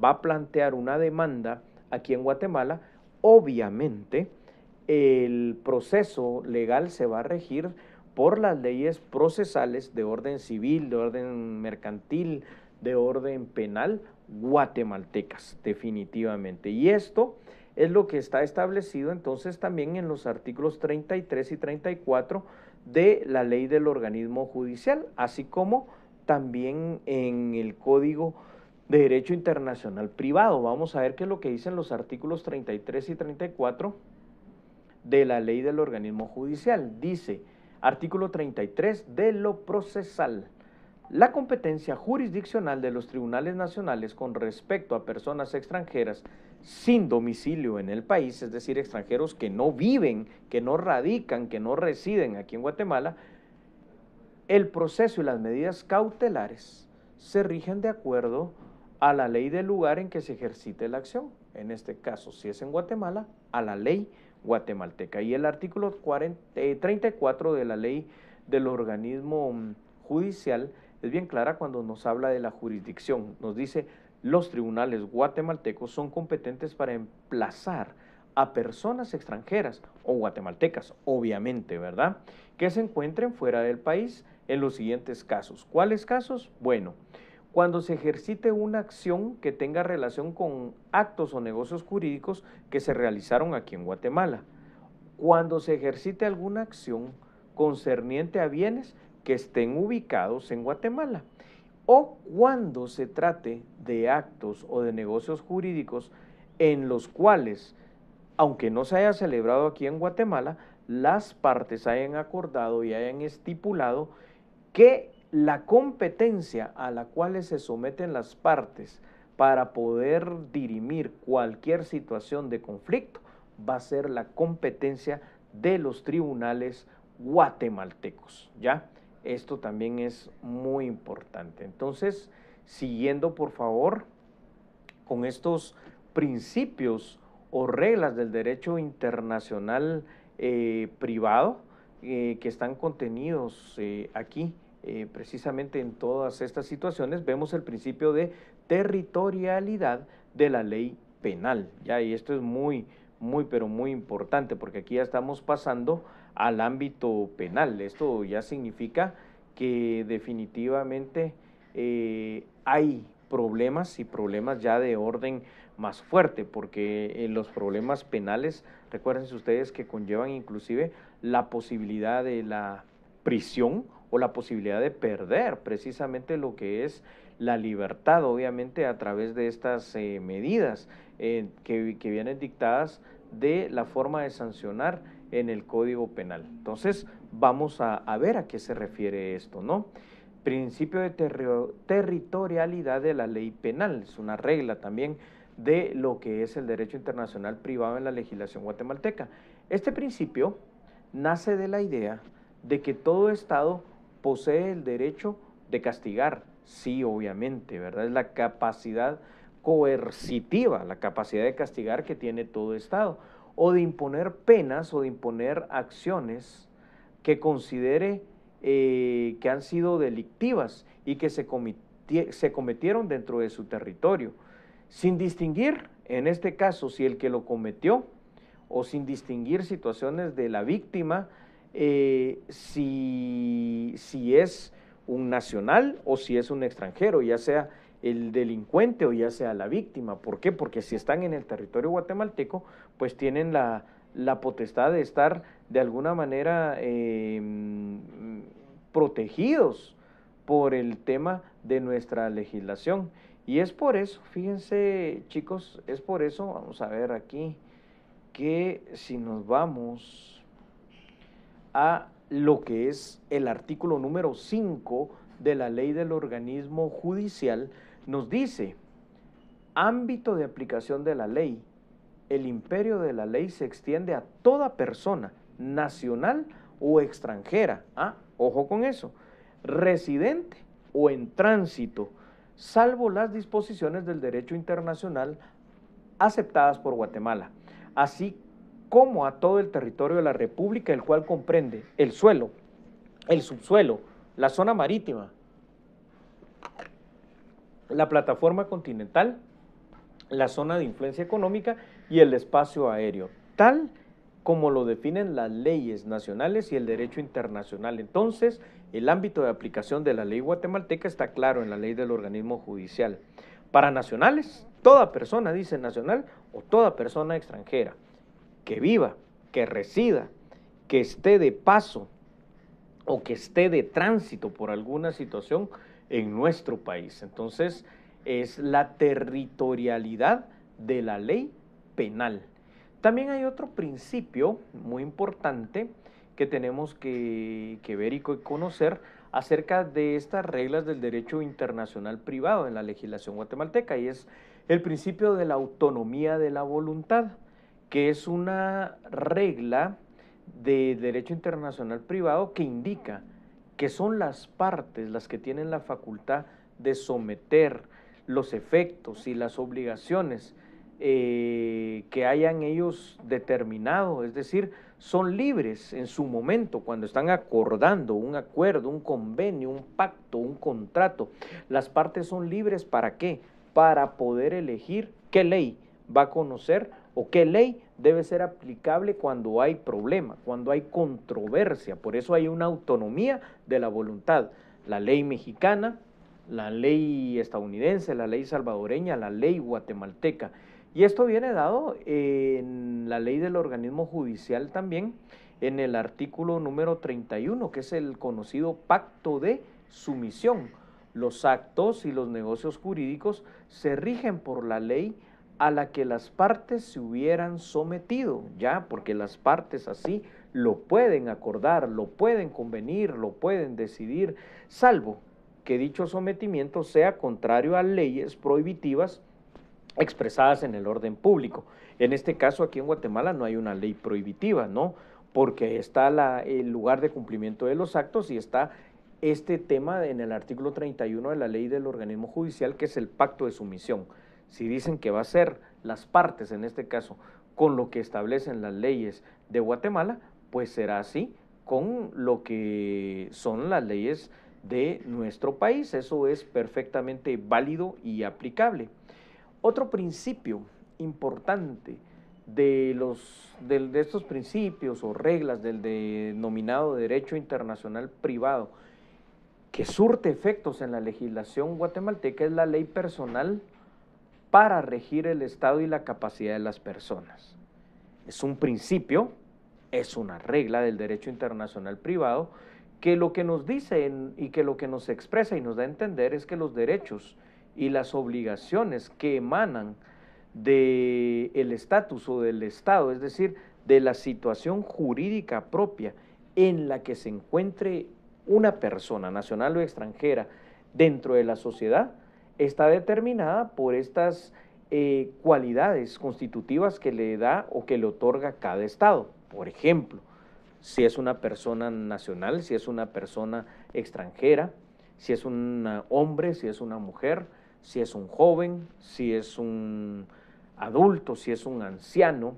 va a plantear una demanda aquí en Guatemala, obviamente el proceso legal se va a regir por las leyes procesales de orden civil, de orden mercantil, de orden penal guatemaltecas, definitivamente. Y esto es lo que está establecido entonces también en los artículos 33 y 34 de la ley del organismo judicial, así como también en el Código de Derecho Internacional Privado. Vamos a ver qué es lo que dicen los artículos 33 y 34 de la ley del organismo judicial. Dice, artículo 33, de lo procesal. La competencia jurisdiccional de los tribunales nacionales con respecto a personas extranjeras sin domicilio en el país, es decir, extranjeros que no viven, que no radican, que no residen aquí en Guatemala, el proceso y las medidas cautelares se rigen de acuerdo a la ley del lugar en que se ejercite la acción. En este caso, si es en Guatemala, a la ley guatemalteca. Y el artículo 34 de la ley del organismo judicial es bien clara cuando nos habla de la jurisdicción. Nos dice, los tribunales guatemaltecos son competentes para emplazar a personas extranjeras o guatemaltecas, obviamente, ¿verdad?, que se encuentren fuera del país en los siguientes casos. ¿Cuáles casos? Bueno, cuando se ejercite una acción que tenga relación con actos o negocios jurídicos que se realizaron aquí en Guatemala, cuando se ejercite alguna acción concerniente a bienes que estén ubicados en Guatemala, o cuando se trate de actos o de negocios jurídicos en los cuales, aunque no se haya celebrado aquí en Guatemala, las partes hayan acordado y hayan estipulado que la competencia a la cual se someten las partes para poder dirimir cualquier situación de conflicto va a ser la competencia de los tribunales guatemaltecos, ¿ya? Esto también es muy importante. Entonces, siguiendo por favor con estos principios o reglas del derecho internacional privado que están contenidos aquí precisamente en todas estas situaciones, vemos el principio de territorialidad de la ley penal, ¿ya? Y esto es muy, pero muy importante, porque aquí ya estamos pasando al ámbito penal. Esto ya significa que definitivamente hay problemas y problemas ya de orden más fuerte, porque los problemas penales, recuérdense ustedes que conllevan inclusive la posibilidad de la prisión o la posibilidad de perder precisamente lo que es la libertad, obviamente a través de estas medidas que vienen dictadas de la forma de sancionar en el Código Penal. Entonces, vamos a ver a qué se refiere esto, ¿no? Principio de territorialidad de la ley penal, es una regla también de lo que es el derecho internacional privado en la legislación guatemalteca. Este principio nace de la idea de que todo Estado posee el derecho de castigar, sí, obviamente, ¿verdad? Es la capacidad coercitiva, la capacidad de castigar que tiene todo Estado, o de imponer penas o de imponer acciones que considere que han sido delictivas y que se cometieron dentro de su territorio, sin distinguir, en este caso, si el que lo cometió o sin distinguir situaciones de la víctima, si es un nacional o si es un extranjero, ya sea el delincuente o ya sea la víctima. ¿Por qué? Porque si están en el territorio guatemalteco, pues tienen la potestad de estar de alguna manera protegidos por el tema de nuestra legislación. Y es por eso, fíjense chicos, es por eso, vamos a ver aquí, que si nos vamos a lo que es el artículo número 5 de la ley del organismo judicial, nos dice, ámbito de aplicación de la ley, el imperio de la ley se extiende a toda persona, nacional o extranjera, ojo con eso, residente o en tránsito, salvo las disposiciones del derecho internacional aceptadas por Guatemala, así como a todo el territorio de la República, el cual comprende el suelo, el subsuelo, la zona marítima, la plataforma continental, la zona de influencia económica y el espacio aéreo, tal como lo definen las leyes nacionales y el derecho internacional. Entonces, el ámbito de aplicación de la ley guatemalteca está claro en la ley del organismo judicial. Para nacionales, toda persona, dice nacional, o toda persona extranjera, que viva, que resida, que esté de paso o que esté de tránsito por alguna situación en nuestro país. Entonces, es la territorialidad de la ley penal. También hay otro principio muy importante que tenemos que ver y conocer acerca de estas reglas del derecho internacional privado en la legislación guatemalteca, y es el principio de la autonomía de la voluntad, que es una regla de derecho internacional privado que indica que son las partes las que tienen la facultad de someter los efectos y las obligaciones que hayan ellos determinado, es decir, son libres en su momento cuando están acordando un acuerdo, un convenio, un pacto, un contrato. Las partes son libres ¿para qué? Para poder elegir qué ley va a conocer o qué ley debe ser aplicable cuando hay problema, cuando hay controversia. Por eso hay una autonomía de la voluntad. La ley mexicana, la ley estadounidense, la ley salvadoreña, la ley guatemalteca. Y esto viene dado en la ley del organismo judicial también, en el artículo número 31, que es el conocido pacto de sumisión. Los actos y los negocios jurídicos se rigen por la ley a la que las partes se hubieran sometido, ya, porque las partes así lo pueden acordar, lo pueden convenir, lo pueden decidir, salvo que dicho sometimiento sea contrario a leyes prohibitivas expresadas en el orden público. En este caso, aquí en Guatemala no hay una ley prohibitiva, ¿no? Porque está el lugar de cumplimiento de los actos y está este tema en el artículo 31 de la ley del organismo judicial, que es el pacto de sumisión. Si dicen que va a ser las partes, en este caso, con lo que establecen las leyes de Guatemala, pues será así con lo que son las leyes de nuestro país. Eso es perfectamente válido y aplicable. Otro principio importante de estos principios o reglas del denominado derecho internacional privado que surte efectos en la legislación guatemalteca es la ley personal para regir el estado y la capacidad de las personas. Es un principio, es una regla del derecho internacional privado que lo que nos dice y que lo que nos expresa y nos da a entender es que los derechos y las obligaciones que emanan del estatus o del Estado, es decir, de la situación jurídica propia en la que se encuentre una persona, nacional o extranjera, dentro de la sociedad, está determinada por estas cualidades constitutivas que le da o que le otorga cada Estado. Por ejemplo, si es una persona nacional, si es una persona extranjera, si es un hombre, si es una mujer, si es un joven, si es un adulto, si es un anciano,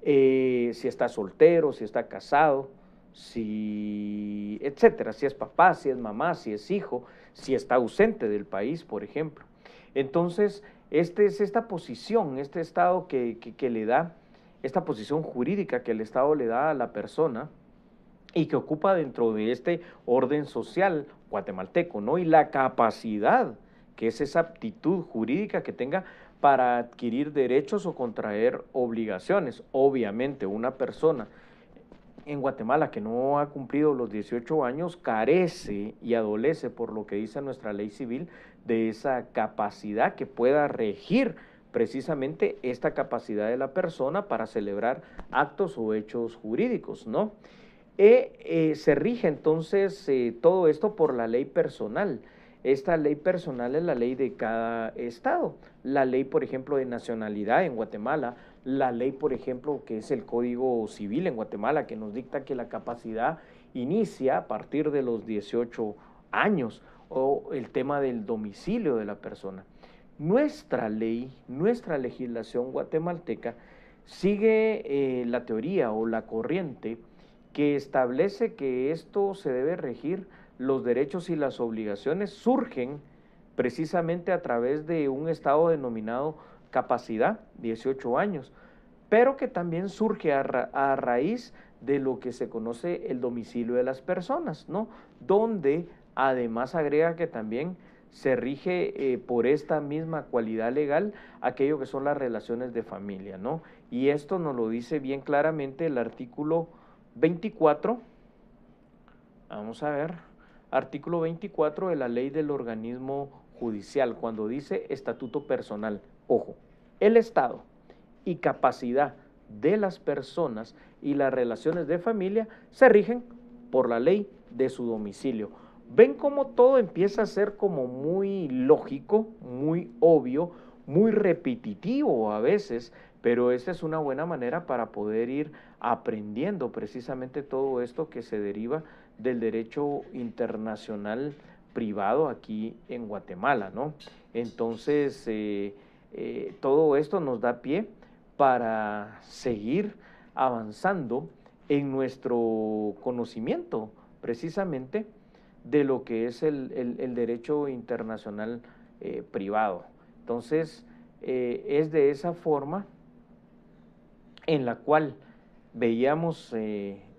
si está soltero, si está casado, si, etcétera, si es papá, si es mamá, si es hijo, si está ausente del país, por ejemplo. Entonces, es esta posición, este estado que le da, esta posición jurídica que el Estado le da a la persona y que ocupa dentro de este orden social guatemalteco, ¿no? Y la capacidad, que es esa aptitud jurídica que tenga para adquirir derechos o contraer obligaciones. Obviamente, una persona en Guatemala que no ha cumplido los 18 años carece y adolece, por lo que dice nuestra ley civil, de esa capacidad que pueda regir precisamente esta capacidad de la persona para celebrar actos o hechos jurídicos, ¿no? Se rige entonces todo esto por la ley personal. Esta ley personal es la ley de cada estado. La ley, por ejemplo, de nacionalidad en Guatemala, la ley, por ejemplo, que es el Código Civil en Guatemala, que nos dicta que la capacidad inicia a partir de los 18 años, o el tema del domicilio de la persona. Nuestra ley, nuestra legislación guatemalteca sigue la teoría o la corriente que establece que esto se debe regir, los derechos y las obligaciones surgen precisamente a través de un estado denominado capacidad, 18 años, pero que también surge a raíz de lo que se conoce el domicilio de las personas, ¿no? Donde además agrega que también se rige por esta misma cualidad legal aquello que son las relaciones de familia, ¿no? Y esto nos lo dice bien claramente el artículo 24, vamos a ver, artículo 24 de la ley del organismo judicial, cuando dice estatuto personal. Ojo, el Estado y capacidad de las personas y las relaciones de familia se rigen por la ley de su domicilio. Ven cómo todo empieza a ser como muy lógico, muy obvio, muy repetitivo a veces, pero esa es una buena manera para poder ir aprendiendo precisamente todo esto que se deriva del derecho internacional privado aquí en Guatemala, ¿no? Entonces, todo esto nos da pie para seguir avanzando en nuestro conocimiento precisamente de lo que es el derecho internacional privado. Entonces, es de esa forma en la cual veíamos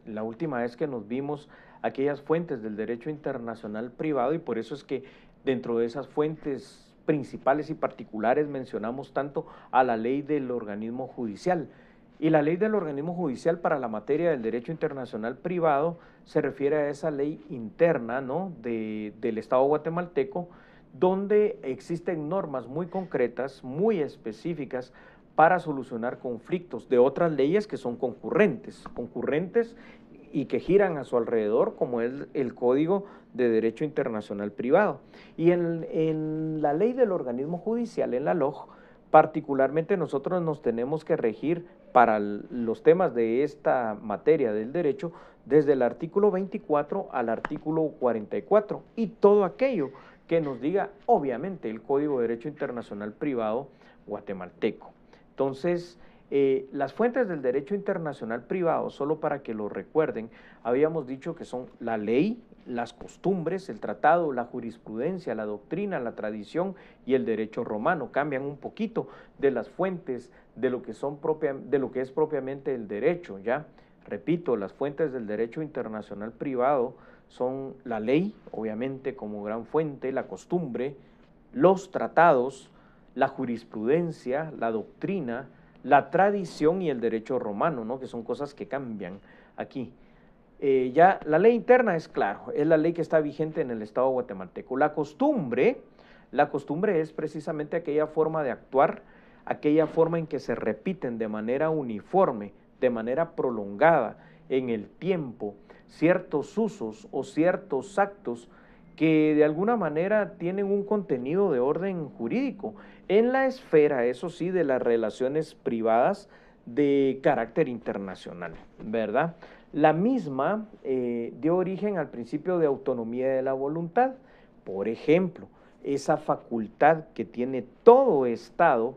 la última vez que nos vimos aquellas fuentes del derecho internacional privado, y por eso es que dentro de esas fuentes principales y particulares mencionamos tanto a la ley del organismo judicial. Y la ley del organismo judicial para la materia del derecho internacional privado se refiere a esa ley interna, ¿no?, del Estado guatemalteco, donde existen normas muy concretas, muy específicas para solucionar conflictos de otras leyes que son concurrentes y que giran a su alrededor, como es el Código de Derecho Internacional Privado. Y en la ley del organismo judicial, en la LOJ, particularmente nosotros nos tenemos que regir para los temas de esta materia del derecho desde el artículo 24 al artículo 44 y todo aquello que nos diga, obviamente, el Código de Derecho Internacional Privado guatemalteco. Entonces, las fuentes del derecho internacional privado, solo para que lo recuerden, habíamos dicho que son la ley, las costumbres, el tratado, la jurisprudencia, la doctrina, la tradición y el derecho romano. Cambian un poquito de las fuentes de lo que es propiamente el derecho, ¿ya? Repito, las fuentes del derecho internacional privado son la ley, obviamente como gran fuente, la costumbre, los tratados, la jurisprudencia, la doctrina, la tradición y el derecho romano, ¿no?, que son cosas que cambian aquí. Ya la ley interna es claro, es la ley que está vigente en el Estado guatemalteco. La costumbre es precisamente aquella forma de actuar, aquella forma en que se repiten de manera uniforme, de manera prolongada en el tiempo, ciertos usos o ciertos actos que de alguna manera tienen un contenido de orden jurídico en la esfera, eso sí, de las relaciones privadas de carácter internacional, ¿verdad? La misma dio origen al principio de autonomía de la voluntad. Por ejemplo, esa facultad que tiene todo Estado,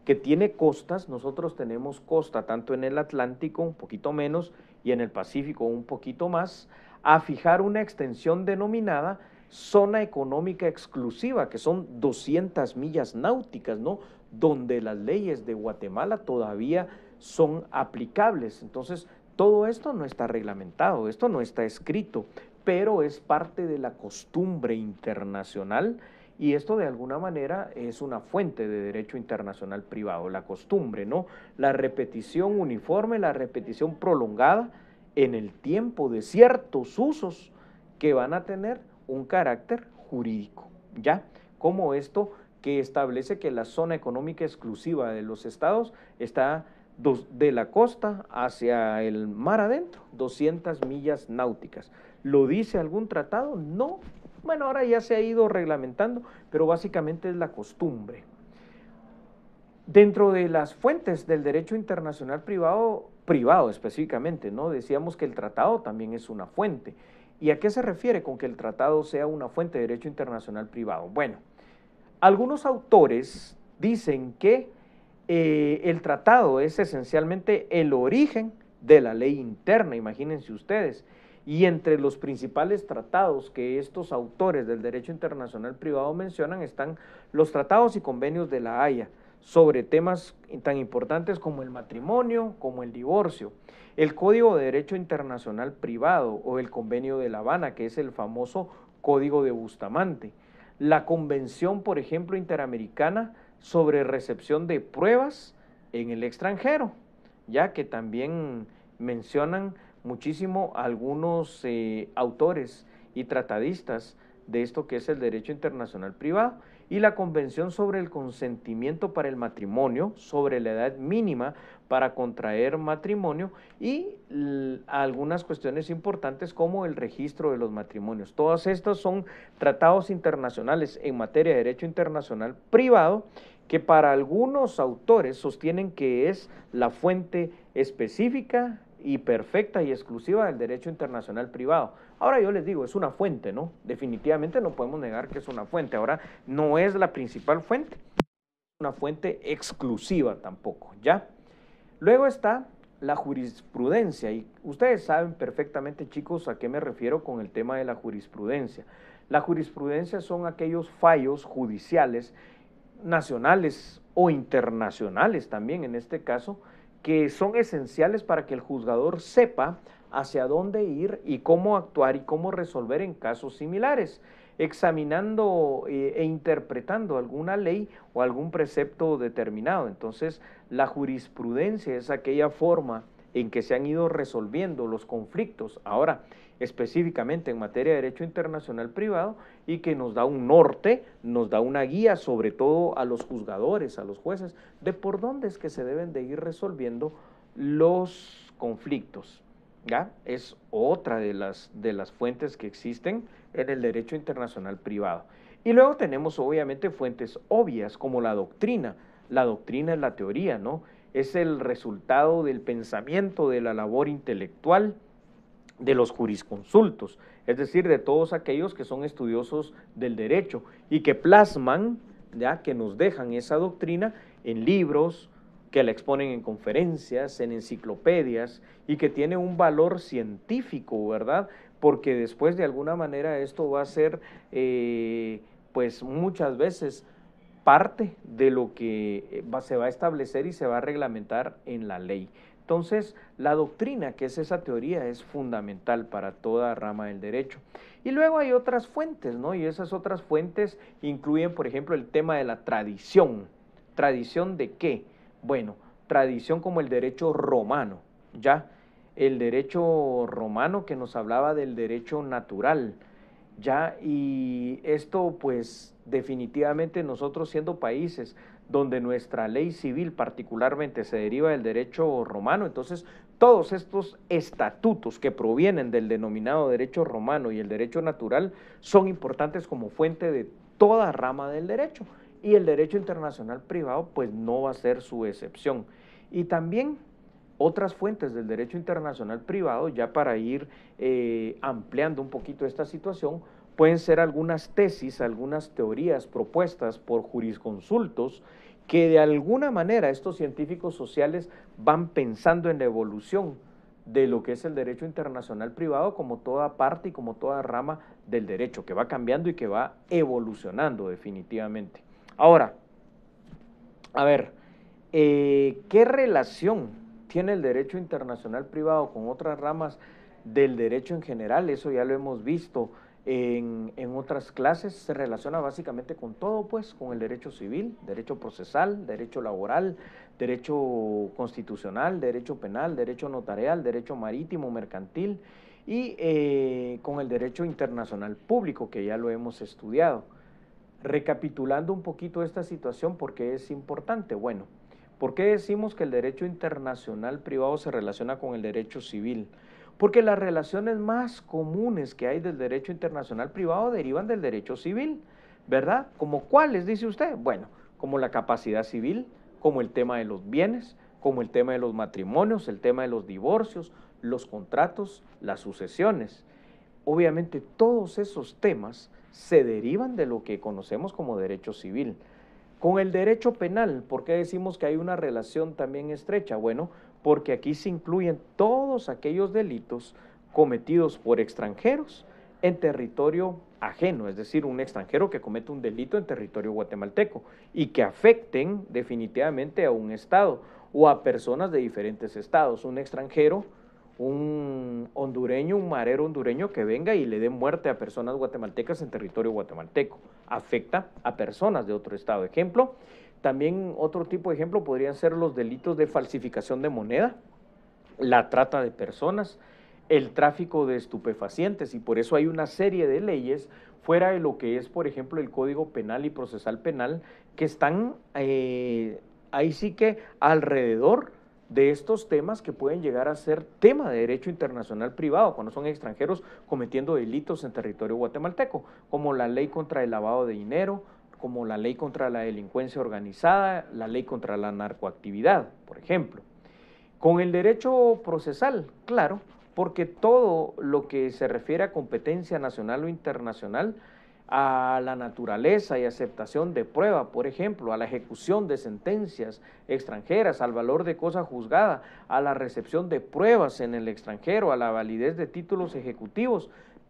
que tiene costas, nosotros tenemos costa tanto en el Atlántico, un poquito menos, y en el Pacífico un poquito más, a fijar una extensión denominada zona económica exclusiva, que son 200 millas náuticas, ¿no?, donde las leyes de Guatemala todavía son aplicables. Entonces, todo esto no está reglamentado, esto no está escrito, pero es parte de la costumbre internacional y esto de alguna manera es una fuente de derecho internacional privado, la costumbre, ¿no? La repetición uniforme, la repetición prolongada en el tiempo de ciertos usos que van a tener un carácter jurídico, ¿ya? Como esto que establece que la zona económica exclusiva de los estados está de la costa hacia el mar adentro, 200 millas náuticas. ¿Lo dice algún tratado? No. Bueno, ahora ya se ha ido reglamentando, pero básicamente es la costumbre. Dentro de las fuentes del derecho internacional privado específicamente, ¿no?, decíamos que el tratado también es una fuente. ¿Y a qué se refiere con que el tratado sea una fuente de derecho internacional privado? Bueno, algunos autores dicen que el tratado es esencialmente el origen de la ley interna, imagínense ustedes, y entre los principales tratados que estos autores del derecho internacional privado mencionan están los tratados y convenios de La Haya, sobre temas tan importantes como el matrimonio, como el divorcio. El Código de Derecho Internacional Privado o el Convenio de La Habana, que es el famoso Código de Bustamante. La Convención, por ejemplo, Interamericana sobre recepción de pruebas en el extranjero, ya que también mencionan muchísimo algunos autores y tratadistas de esto que es el derecho internacional privado, y la Convención sobre el consentimiento para el matrimonio, sobre la edad mínima para contraer matrimonio y algunas cuestiones importantes como el registro de los matrimonios. Todas estas son tratados internacionales en materia de derecho internacional privado que para algunos autores sostienen que es la fuente específica y perfecta y exclusiva del derecho internacional privado. Ahora yo les digo, es una fuente, ¿no? Definitivamente no podemos negar que es una fuente. Ahora, no es la principal fuente, una fuente exclusiva tampoco, ¿ya? Luego está la jurisprudencia, y ustedes saben perfectamente, chicos, a qué me refiero con el tema de la jurisprudencia. La jurisprudencia son aquellos fallos judiciales nacionales o internacionales también en este caso, que son esenciales para que el juzgador sepa hacia dónde ir y cómo actuar y cómo resolver en casos similares, examinando e interpretando alguna ley o algún precepto determinado. Entonces, la jurisprudencia es aquella forma en que se han ido resolviendo los conflictos. Ahora, específicamente en materia de derecho internacional privado, y que nos da un norte, nos da una guía, sobre todo a los juzgadores, a los jueces, de por dónde es que se deben de ir resolviendo los conflictos. ¿Ya? Es otra de las fuentes que existen en el derecho internacional privado. Y luego tenemos obviamente fuentes obvias como la doctrina. La doctrina es la teoría, ¿no? Es el resultado del pensamiento, de la labor intelectual, de los jurisconsultos, es decir, de todos aquellos que son estudiosos del derecho y que plasman, ya que nos dejan esa doctrina en libros, que la exponen en conferencias, en enciclopedias, y que tiene un valor científico, ¿verdad? Porque después de alguna manera esto va a ser, pues muchas veces, parte de lo que se va a establecer y se va a reglamentar en la ley. Entonces, la doctrina, que es esa teoría, es fundamental para toda rama del derecho. Y luego hay otras fuentes, ¿no? Y esas otras fuentes incluyen, por ejemplo, el tema de la tradición. ¿Tradición de qué? Bueno, tradición como el derecho romano, ¿ya? El derecho romano que nos hablaba del derecho natural, ¿ya? Y esto, pues, definitivamente nosotros siendo países donde nuestra ley civil particularmente se deriva del derecho romano, entonces todos estos estatutos que provienen del denominado derecho romano y el derecho natural son importantes como fuente de toda rama del derecho, y el derecho internacional privado pues no va a ser su excepción. Y también otras fuentes del derecho internacional privado, ya para ir ampliando un poquito esta situación, pueden ser algunas tesis, algunas teorías propuestas por jurisconsultos que de alguna manera estos científicos sociales van pensando en la evolución de lo que es el derecho internacional privado como toda parte y como toda rama del derecho, que va cambiando y que va evolucionando definitivamente. Ahora, a ver, ¿qué relación tiene el derecho internacional privado con otras ramas del derecho en general? Eso ya lo hemos visto en otras clases. Se relaciona básicamente con todo, pues, con el derecho civil, derecho procesal, derecho laboral, derecho constitucional, derecho penal, derecho notarial, derecho marítimo, mercantil, y con el derecho internacional público, que ya lo hemos estudiado. Recapitulando un poquito esta situación, ¿por qué es importante? Bueno, ¿por qué decimos que el derecho internacional privado se relaciona con el derecho civil? Porque las relaciones más comunes que hay del derecho internacional privado derivan del derecho civil, ¿verdad? ¿Como cuáles, dice usted? Bueno, como la capacidad civil, como el tema de los bienes, como el tema de los matrimonios, el tema de los divorcios, los contratos, las sucesiones. Obviamente todos esos temas se derivan de lo que conocemos como derecho civil. Con el derecho penal, ¿por qué decimos que hay una relación también estrecha? Bueno, porque aquí se incluyen todos aquellos delitos cometidos por extranjeros en territorio ajeno, es decir, un extranjero que comete un delito en territorio guatemalteco y que afecten definitivamente a un estado o a personas de diferentes estados. Un extranjero, un hondureño, un marero hondureño que venga y le dé muerte a personas guatemaltecas en territorio guatemalteco, afecta a personas de otro estado. Ejemplo, también otro tipo de ejemplo podrían ser los delitos de falsificación de moneda, la trata de personas, el tráfico de estupefacientes, y por eso hay una serie de leyes fuera de lo que es, por ejemplo, el Código Penal y Procesal Penal, que están ahí sí que alrededor de estos temas que pueden llegar a ser tema de derecho internacional privado cuando son extranjeros cometiendo delitos en territorio guatemalteco, como la ley contra el lavado de dinero, como la ley contra la delincuencia organizada, la ley contra la narcoactividad, por ejemplo. Con el derecho procesal, claro, porque todo lo que se refiere a competencia nacional o internacional, a la naturaleza y aceptación de prueba, por ejemplo, a la ejecución de sentencias extranjeras, al valor de cosa juzgada, a la recepción de pruebas en el extranjero, a la validez de títulos ejecutivos,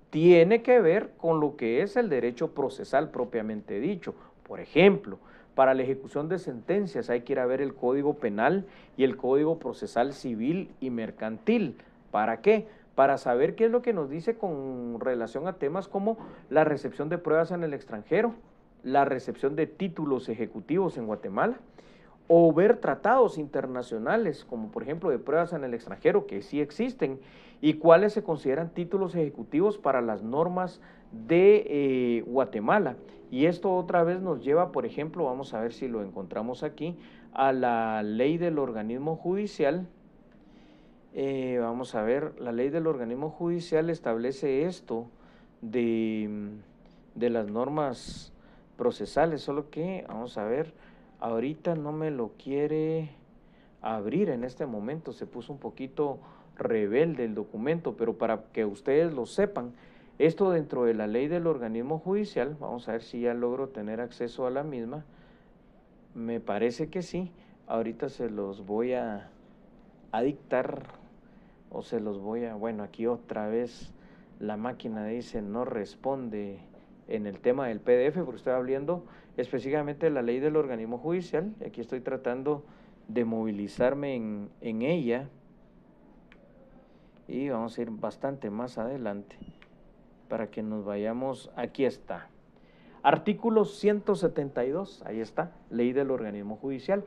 tiene que ver con lo que es el derecho procesal propiamente dicho. Por ejemplo, para la ejecución de sentencias hay que ir a ver el Código Penal y el Código Procesal Civil y Mercantil. ¿Para qué? Para saber qué es lo que nos dice con relación a temas como la recepción de pruebas en el extranjero, la recepción de títulos ejecutivos en Guatemala, o ver tratados internacionales, como por ejemplo de pruebas en el extranjero, que sí existen, y cuáles se consideran títulos ejecutivos para las normas de Guatemala. Y esto otra vez nos lleva, por ejemplo, vamos a ver si lo encontramos aquí, a la ley del organismo judicial. Vamos a ver, la ley del organismo judicial establece esto de las normas procesales, solo que, vamos a ver, ahorita no me lo quiere abrir en este momento, se puso un poquito rebelde el documento, pero para que ustedes lo sepan, esto dentro de la ley del organismo judicial, vamos a ver si ya logro tener acceso a la misma, me parece que sí, ahorita se los voy a dictar o se los voy a, bueno, aquí otra vez la máquina dice no responde en el tema del PDF, porque estoy hablando específicamente de la ley del organismo judicial, y aquí estoy tratando de movilizarme en ella, y vamos a ir bastante más adelante, para que nos vayamos, aquí está, artículo 172, ahí está, ley del organismo judicial,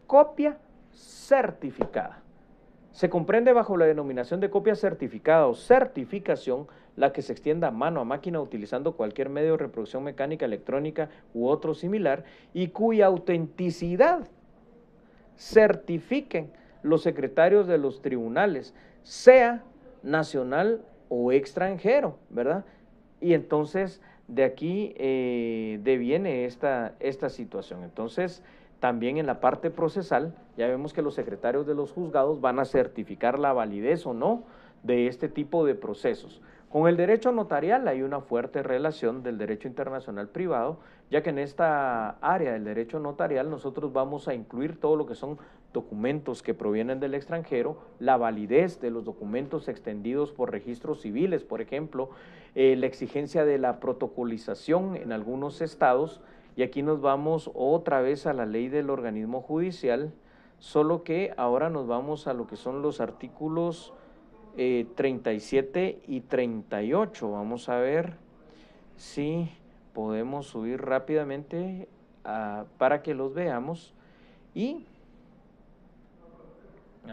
copia certificada. Se comprende bajo la denominación de copia certificada o certificación la que se extienda mano a máquina utilizando cualquier medio de reproducción mecánica, electrónica u otro similar y cuya autenticidad certifiquen los secretarios de los tribunales, sea nacional o extranjero, ¿verdad? Y entonces de aquí deviene esta situación. Entonces, también en la parte procesal, ya vemos que los secretarios de los juzgados van a certificar la validez o no de este tipo de procesos. Con el derecho notarial hay una fuerte relación del derecho internacional privado, ya que en esta área del derecho notarial nosotros vamos a incluir todo lo que son documentos que provienen del extranjero, la validez de los documentos extendidos por registros civiles, por ejemplo, la exigencia de la protocolización en algunos estados, y aquí nos vamos otra vez a la ley del organismo judicial, solo que ahora nos vamos a lo que son los artículos 37 y 38. Vamos a ver si podemos subir rápidamente para que los veamos. Y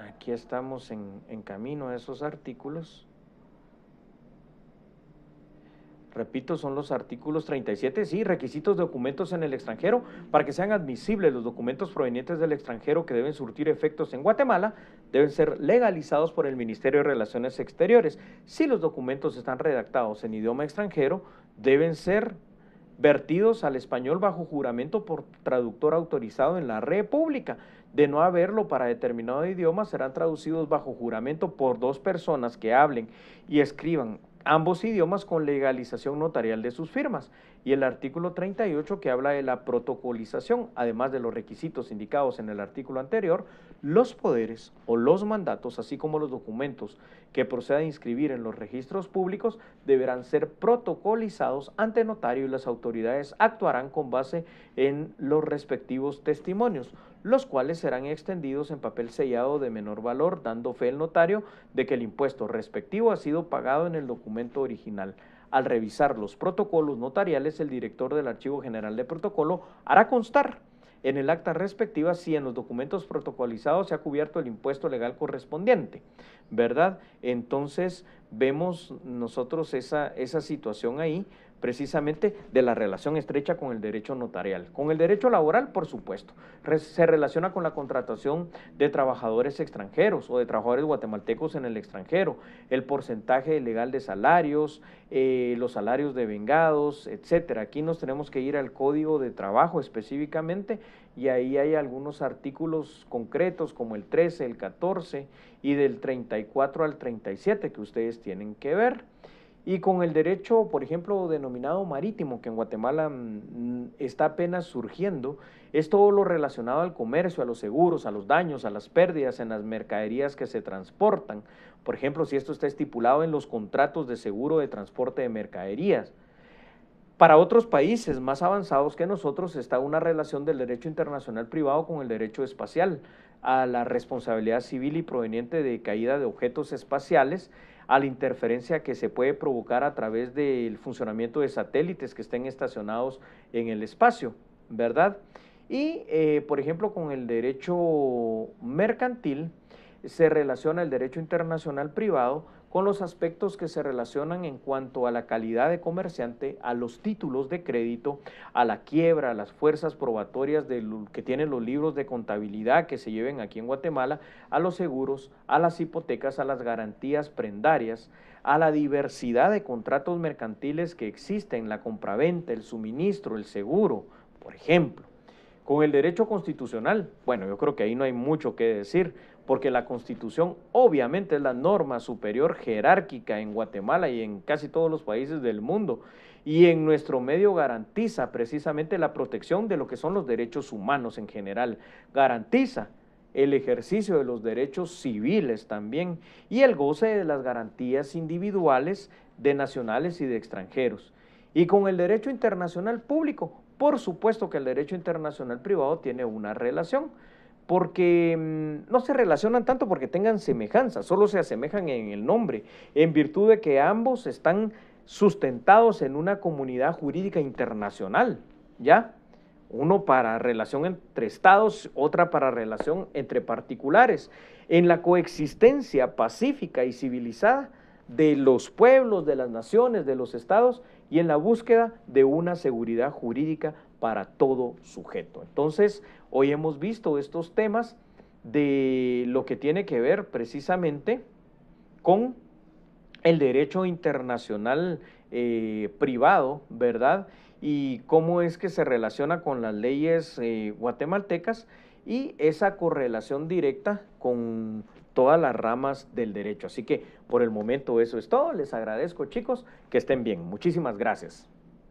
aquí estamos en camino a esos artículos. Repito, son los artículos 37, sí, requisitos de documentos en el extranjero. Para que sean admisibles los documentos provenientes del extranjero que deben surtir efectos en Guatemala, deben ser legalizados por el Ministerio de Relaciones Exteriores. Si los documentos están redactados en idioma extranjero, deben ser vertidos al español bajo juramento por traductor autorizado en la República. De no haberlo para determinado idioma, serán traducidos bajo juramento por 2 personas que hablen y escriban ambos idiomas con legalización notarial de sus firmas. y el artículo 38 que habla de la protocolización, además de los requisitos indicados en el artículo anterior, los poderes o los mandatos, así como los documentos que proceda a inscribir en los registros públicos, deberán ser protocolizados ante notario y las autoridades actuarán con base en los respectivos testimonios, los cuales serán extendidos en papel sellado de menor valor, dando fe el notario de que el impuesto respectivo ha sido pagado en el documento original. Al revisar los protocolos notariales, el director del Archivo General de Protocolo hará constar en el acta respectiva si en los documentos protocolizados se ha cubierto el impuesto legal correspondiente, ¿verdad? Entonces vemos nosotros esa situación ahí, precisamente de la relación estrecha con el derecho notarial. Con el derecho laboral, por supuesto, se relaciona con la contratación de trabajadores extranjeros o de trabajadores guatemaltecos en el extranjero, el porcentaje legal de salarios, los salarios devengados, etcétera. Aquí nos tenemos que ir al Código de Trabajo específicamente y ahí hay algunos artículos concretos como el 13, el 14 y del 34 al 37 que ustedes tienen que ver. Y con el derecho, por ejemplo, denominado marítimo, que en Guatemala está apenas surgiendo, es todo lo relacionado al comercio, a los seguros, a los daños, a las pérdidas en las mercaderías que se transportan. Por ejemplo, si esto está estipulado en los contratos de seguro de transporte de mercaderías. Para otros países más avanzados que nosotros está una relación del derecho internacional privado con el derecho espacial, a la responsabilidad civil y proveniente de caída de objetos espaciales, a la interferencia que se puede provocar a través del funcionamiento de satélites que estén estacionados en el espacio, ¿verdad? Y, por ejemplo, con el derecho mercantil se relaciona el derecho internacional privado con los aspectos que se relacionan en cuanto a la calidad de comerciante, a los títulos de crédito, a la quiebra, a las fuerzas probatorias que tienen los libros de contabilidad que se lleven aquí en Guatemala, a los seguros, a las hipotecas, a las garantías prendarias, a la diversidad de contratos mercantiles que existen, la compraventa, el suministro, el seguro, por ejemplo. Con el derecho constitucional, bueno, yo creo que ahí no hay mucho que decir, porque la Constitución obviamente es la norma superior jerárquica en Guatemala y en casi todos los países del mundo, y en nuestro medio garantiza precisamente la protección de lo que son los derechos humanos en general, garantiza el ejercicio de los derechos civiles también, y el goce de las garantías individuales de nacionales y de extranjeros. Y con el derecho internacional público, por supuesto que el derecho internacional privado tiene una relación, porque no se relacionan tanto porque tengan semejanza, solo se asemejan en el nombre, en virtud de que ambos están sustentados en una comunidad jurídica internacional, ¿ya? Uno para relación entre estados, otra para relación entre particulares, en la coexistencia pacífica y civilizada de los pueblos, de las naciones, de los estados, y en la búsqueda de una seguridad jurídica para todo sujeto. Entonces, hoy hemos visto estos temas de lo que tiene que ver precisamente con el derecho internacional privado, ¿verdad? Y cómo es que se relaciona con las leyes guatemaltecas y esa correlación directa con todas las ramas del derecho. Así que por el momento eso es todo. Les agradezco, chicos, que estén bien. Muchísimas gracias.